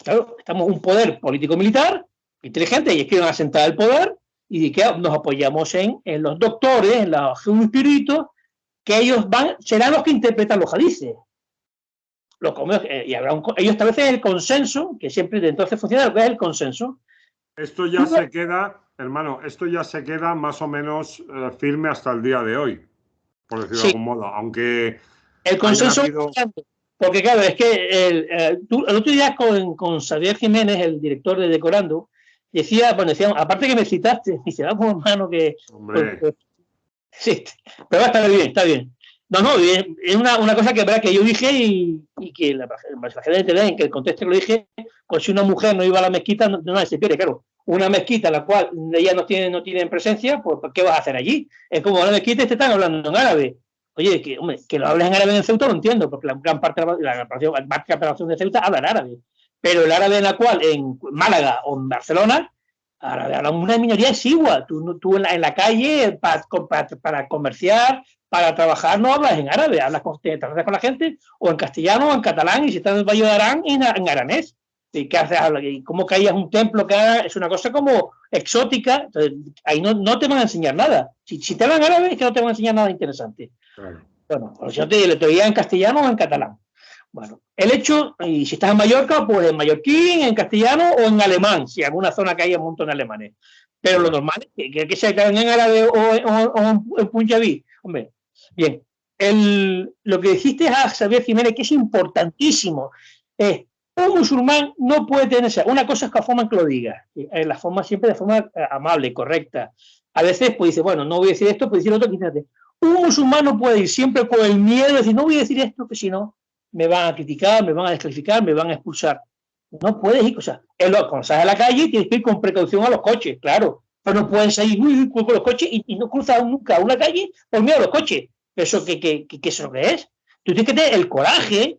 Speaker 2: Claro, estamos un poder político-militar, inteligente, y es que van a sentar el poder, y que nos apoyamos en los doctores, en los espíritus, que ellos serán los que interpretan los hadices. Y ellos establecen el consenso, que siempre de entonces funciona lo que es el consenso.
Speaker 1: Esto ya se queda, hermano, esto ya se queda más o menos firme hasta el día de hoy, por decirlo de algún modo, aunque
Speaker 2: el consenso porque claro, es que el otro día con Xavier Jiménez, el director de Decorando, decía, aparte que me citaste, dice, vamos, hermano, que...
Speaker 1: Hombre.
Speaker 2: Sí, pero está bien. No, es una cosa que yo dije y que la gente entiende en que el contexto que lo dije, pues si una mujer no iba a la mezquita, no se pierde, claro. Una mezquita en la cual ella no tienen presencia, pues ¿qué vas a hacer allí? Es como una mezquita y te están hablando en árabe. Oye, que lo hables en árabe en Ceuta lo entiendo, porque la gran parte de la población de Ceuta habla en árabe. Pero el árabe en la cual, en Málaga o en Barcelona, ahora una minoría exigua. Tú en la calle para comerciar, para trabajar, no hablas en árabe, te tratas con la gente o en castellano o en catalán, y si estás en el Valle de Arán, en aranés. ¿Y qué haces? ¿Y cómo caías un templo? Es una cosa como exótica. Entonces, ahí no te van a enseñar nada. Si te hablan árabe, es que no te van a enseñar nada interesante. Claro. Bueno, pues yo te diría en castellano o en catalán. Bueno, el hecho, y si estás en Mallorca, pues en mallorquín, en castellano o en alemán, si en alguna zona que haya un montón de alemanes. Pero lo normal es que se hablen en árabe o en punjabí. Hombre, bien. Lo que dijiste a Xavier Jiménez, que es importantísimo, es un musulmán no puede tener una cosa es que la forma en que lo diga, la forma siempre de forma amable, correcta. A veces pues dice, bueno, no voy a decir esto, pues decir otro, quítate. Un musulmán no puede ir siempre con el miedo de decir, no voy a decir esto, que si no me van a criticar, me van a descalificar, me van a expulsar. No puedes ir, o sea, cuando sales a la calle tienes que ir con precaución a los coches, claro, pero no puedes ir con los coches y no cruzas nunca una calle por miedo a los coches. ¿Eso qué es lo que es? Tú tienes que tener el coraje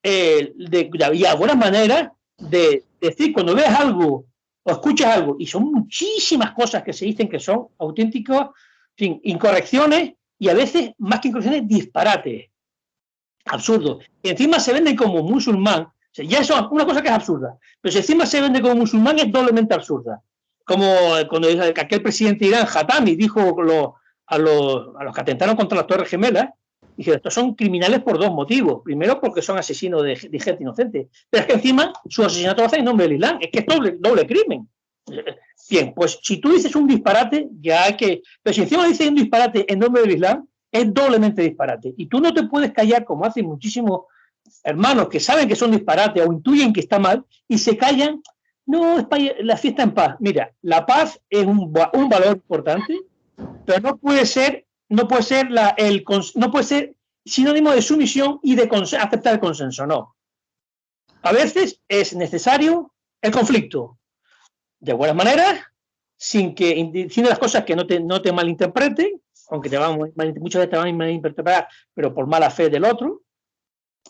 Speaker 2: y a buenas maneras de decir cuando ves algo o escuchas algo, y son muchísimas cosas que se dicen que son auténticas incorrecciones, y a veces, más que incorrecciones, disparates. Absurdo. Y encima se vende como musulmán. O sea, ya eso es una cosa que es absurda. Pero si encima se vende como musulmán, es doblemente absurda. Como cuando aquel presidente de Irán, Hatami, dijo a los que atentaron contra las Torres Gemelas, dice, estos son criminales por 2 motivos. Primero, porque son asesinos de gente inocente. Pero es que encima su asesinato lo hacen en nombre del Islam. Es que es doble crimen. Bien, pues si tú dices un disparate, ya hay que... Pero si encima dices un disparate en nombre del Islam, es doblemente disparate. Y tú no te puedes callar, como hacen muchísimos hermanos que saben que son disparates o intuyen que está mal y se callan. No, es la fiesta en paz. Mira, la paz es un valor importante, pero no puede ser sinónimo de sumisión y de aceptar el consenso. No. A veces es necesario el conflicto de buenas maneras, diciendo las cosas que no te malinterpreten, aunque muchas veces te van a malinterpretar, pero por mala fe del otro,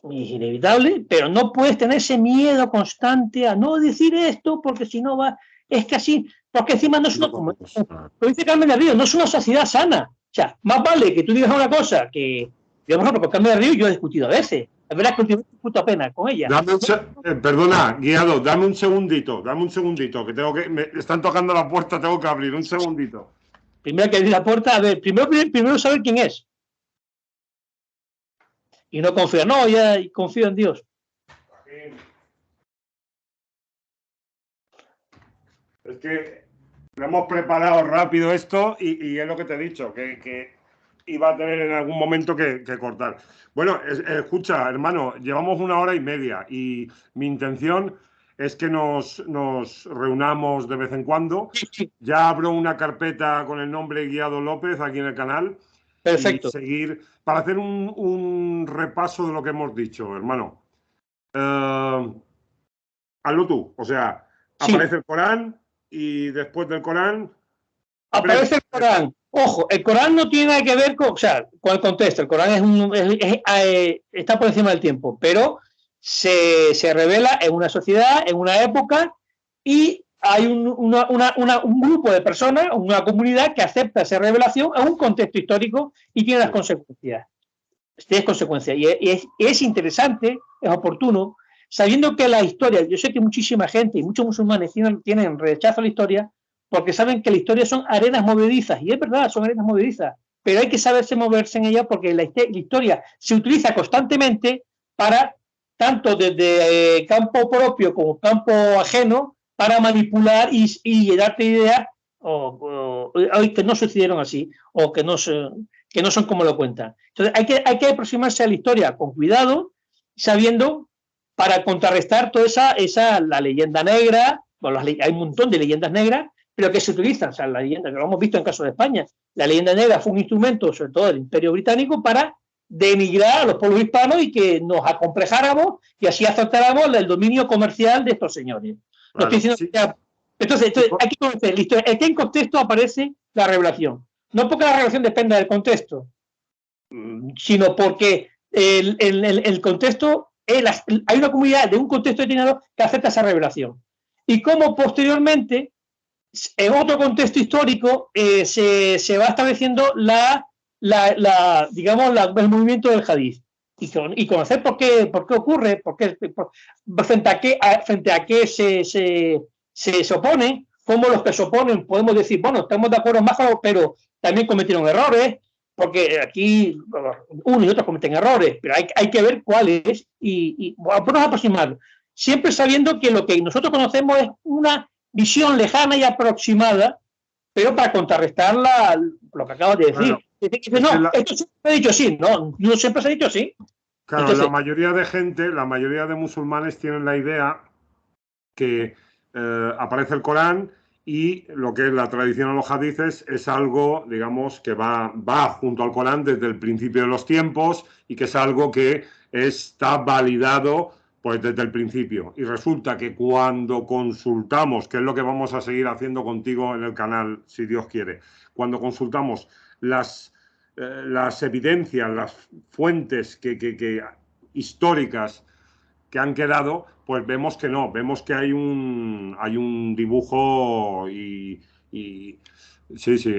Speaker 2: es inevitable, pero no puedes tener ese miedo constante a no decir esto, porque si no va, es que así, porque encima no es una, como dice Carmen de Río, no es una sociedad sana. O sea, más vale que tú digas una cosa que, digamos, con Carmen de Río yo he discutido a veces. La verdad es que últimamente discuto apenas con ella.
Speaker 1: Perdona, Guiado, dame un segundito, que me están tocando la puerta, tengo que abrir, un segundito.
Speaker 2: Primero que abrir la puerta, a ver, primero saber quién es. Y no confío, no, ya confío en Dios.
Speaker 1: Es que lo hemos preparado rápido esto y es lo que te he dicho, que iba a tener en algún momento que cortar. Bueno, escucha, hermano, llevamos 1 hora y media y mi intención es que nos reunamos de vez en cuando. Ya abro una carpeta con el nombre Guiado López aquí en el canal.
Speaker 2: Perfecto.
Speaker 1: Y seguir para hacer un repaso de lo que hemos dicho, hermano. Hazlo tú, o sea, aparece el Corán y después del Corán...
Speaker 2: Aparece el Corán. Ojo, ojo, el Corán no tiene nada que ver con el contexto. El Corán está por encima del tiempo, pero se revela en una sociedad, en una época, y hay un grupo de personas, una comunidad que acepta esa revelación en un contexto histórico y tiene las consecuencias. Tiene consecuencias. Y es interesante, es oportuno, sabiendo que la historia, yo sé que muchísima gente y muchos musulmanes tienen rechazo a la historia porque saben que la historia son arenas movedizas, y es verdad, son arenas movedizas, pero hay que saberse moverse en ella porque la historia se utiliza constantemente para, tanto desde campo propio como campo ajeno, para manipular y darte ideas que no sucedieron así, o que no son como lo cuentan. Entonces hay que aproximarse a la historia con cuidado, sabiendo, para contrarrestar toda la leyenda negra. Bueno, hay un montón de leyendas negras, pero que se utilizan. O sea, la leyenda, que lo hemos visto en el caso de España, la leyenda negra fue un instrumento, sobre todo del Imperio Británico, para denigrar a los pueblos hispanos y que nos acomplejáramos y así aceptáramos el dominio comercial de estos señores. Claro, no estoy diciendo que entonces hay que conocer la historia. ¿En qué contexto aparece la revelación? No porque la revelación dependa del contexto, sino porque el contexto, hay una comunidad de un contexto determinado que acepta esa revelación. Y cómo posteriormente, en otro contexto histórico, se va estableciendo el movimiento del hadith. Y conocer por qué ocurre, frente a qué se opone, cómo los que se oponen podemos decir, bueno, estamos de acuerdo más, pero también cometieron errores, porque aquí uno y otros cometen errores, pero hay que ver cuáles y ponernos a aproximar, siempre sabiendo que lo que nosotros conocemos es una visión lejana y aproximada, pero para contrarrestar lo que acabas de decir. Claro, esto siempre se ha dicho así, no siempre se ha dicho así.
Speaker 1: Claro, entonces, la mayoría de musulmanes tienen la idea que aparece el Corán y lo que es la tradición de los hadices es algo, digamos, que va junto al Corán desde el principio de los tiempos y que es algo que está validado pues desde el principio. Y resulta que cuando consultamos, que es lo que vamos a seguir haciendo contigo en el canal, si Dios quiere, cuando consultamos las evidencias, las fuentes históricas que han quedado, pues vemos que no, vemos que hay un dibujo y sí,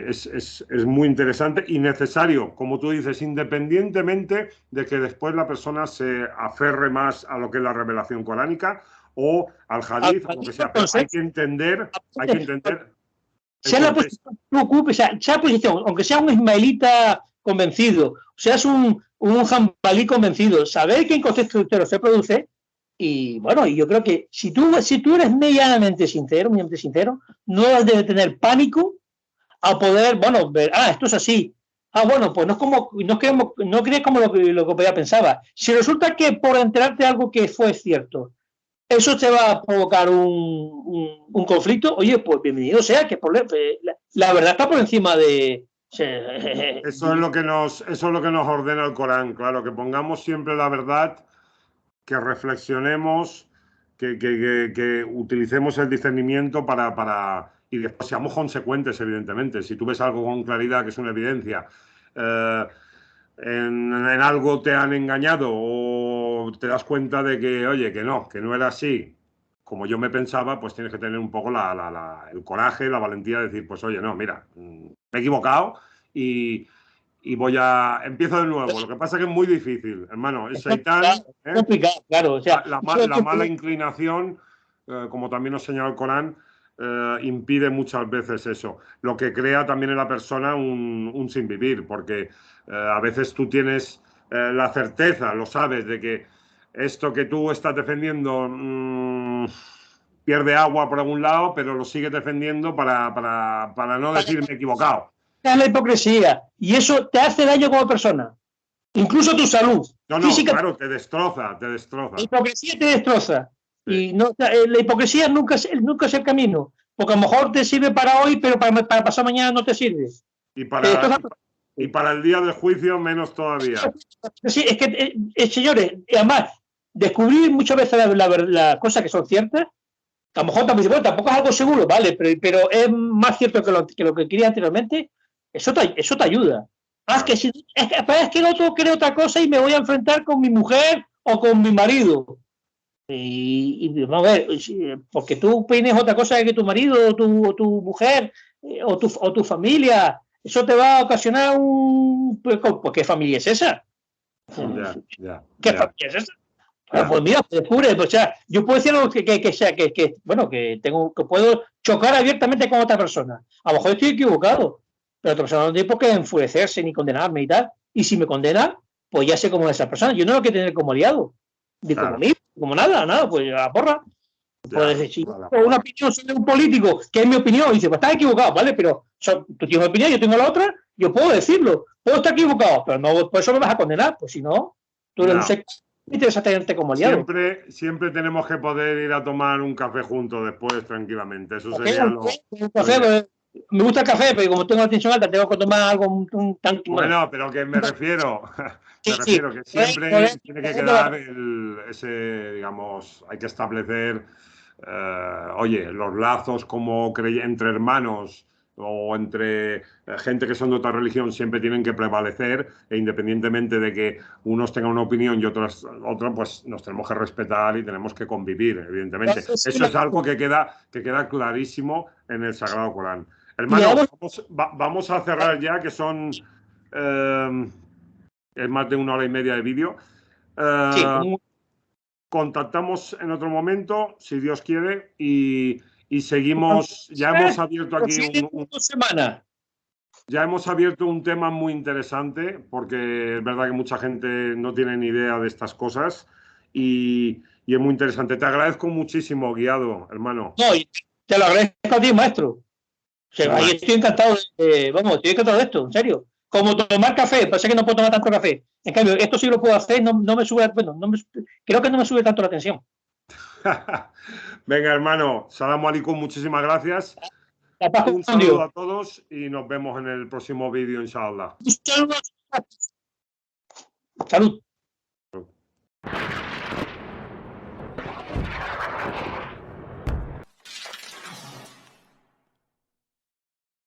Speaker 1: es muy interesante y necesario, como tú dices, independientemente de que después la persona se aferre más a lo que es la revelación coránica o al hadith, o lo que sea, pero hay que entender
Speaker 2: sea la posición, aunque sea un ismaelita convencido, o seas un jambalí convencido, saber que en contexto entero se produce. Y bueno, yo creo que si tú eres medianamente sincero, no debes tener pánico a poder, ver, esto es así. Bueno, pues no crees como lo que yo pensaba. Si resulta que por enterarte de algo que fue cierto, eso te va a provocar un conflicto, oye, pues bienvenido sea, que la verdad está por encima de...
Speaker 1: Eso es lo que nos ordena el Corán, claro, que pongamos siempre la verdad, que reflexionemos, que utilicemos el discernimiento y después seamos consecuentes, evidentemente. Si tú ves algo con claridad, que es una evidencia, en algo te han engañado o te das cuenta de que, oye, que no era así, como yo me pensaba, pues tienes que tener un poco el coraje, la valentía de decir, pues oye, no, mira, me he equivocado y empiezo de nuevo. Lo que pasa es que es muy difícil, hermano. Es Seitán,
Speaker 2: complicado, claro. O sea,
Speaker 1: la mala inclinación, como también nos señala el Corán, impide muchas veces eso. Lo que crea también en la persona un sinvivir, porque a veces tú tienes la certeza, lo sabes, de que esto que tú estás defendiendo pierde agua por algún lado, pero lo sigues defendiendo para no decirme equivocado.
Speaker 2: Es la hipocresía y eso te hace daño como persona, incluso tu salud
Speaker 1: física. Claro, te destroza.
Speaker 2: La hipocresía te destroza. Sí. Y la hipocresía nunca es el camino, porque a lo mejor te sirve para hoy, pero para pasar mañana no te sirve.
Speaker 1: Y para el día del juicio menos todavía.
Speaker 2: Sí, es que, señores, además, descubrir muchas veces las cosas que son ciertas, a lo mejor tampoco es algo seguro, ¿vale? Pero es más cierto que lo que quería anteriormente. Eso te ayuda. Es que el otro cree otra cosa y me voy a enfrentar con mi mujer o con mi marido. Y vamos a ver, porque tú opines otra cosa que tu marido o tu mujer o tu familia, eso te va a ocasionar un... Pues, ¿qué familia es esa? ¿Qué familia es esa? Pues mira, descubre, o sea, yo puedo decir algo que puedo chocar abiertamente con otra persona. A lo mejor estoy equivocado, pero otra persona no tiene por qué enfurecerse ni condenarme y tal. Y si me condena, pues ya sé cómo es esa persona. Yo no lo quiero tener como aliado, ni como amigo, como nada, pues a la porra. Pues decir, una opinión sobre un político, que es mi opinión, y dice, pues estás equivocado, ¿vale? Pero tú tienes una opinión, yo tengo la otra, yo puedo decirlo, puedo estar equivocado, pero no por eso me vas a condenar, pues si no, tú eres un sector y te vas a tenerte como aliado.
Speaker 1: Siempre tenemos que poder ir a tomar un café juntos después, tranquilamente. Eso sería lo...
Speaker 2: Me gusta el café, pero como tengo la tensión alta, tengo que tomar algo tanto.
Speaker 1: Bueno, pero que me refiero que siempre tiene que quedar ese, digamos, hay que establecer, oye, los lazos como entre hermanos o entre gente que son de otra religión siempre tienen que prevalecer, e independientemente de que unos tengan una opinión y otros otra, pues nos tenemos que respetar y tenemos que convivir, evidentemente. Eso es algo que queda clarísimo en el Sagrado Corán. Hermano, vamos a cerrar ya, que son es más de 1 hora y media de vídeo. Contactamos en otro momento, si Dios quiere, y seguimos. Ya hemos abierto aquí ya hemos abierto un tema muy interesante, porque es verdad que mucha gente no tiene ni idea de estas cosas y es muy interesante. Te agradezco muchísimo, Guiado, hermano.
Speaker 2: No, te lo agradezco a ti, maestro. O sea, ahí estoy encantado estoy encantado de esto, en serio. Como tomar café, pasa que no puedo tomar tanto café. En cambio, esto sí lo puedo hacer, no me sube, creo que no me sube tanto la tensión.
Speaker 1: Venga, hermano, Salamu alaikum, muchísimas gracias. Un saludo a todos y nos vemos en el próximo vídeo, inshallah.
Speaker 2: Salud.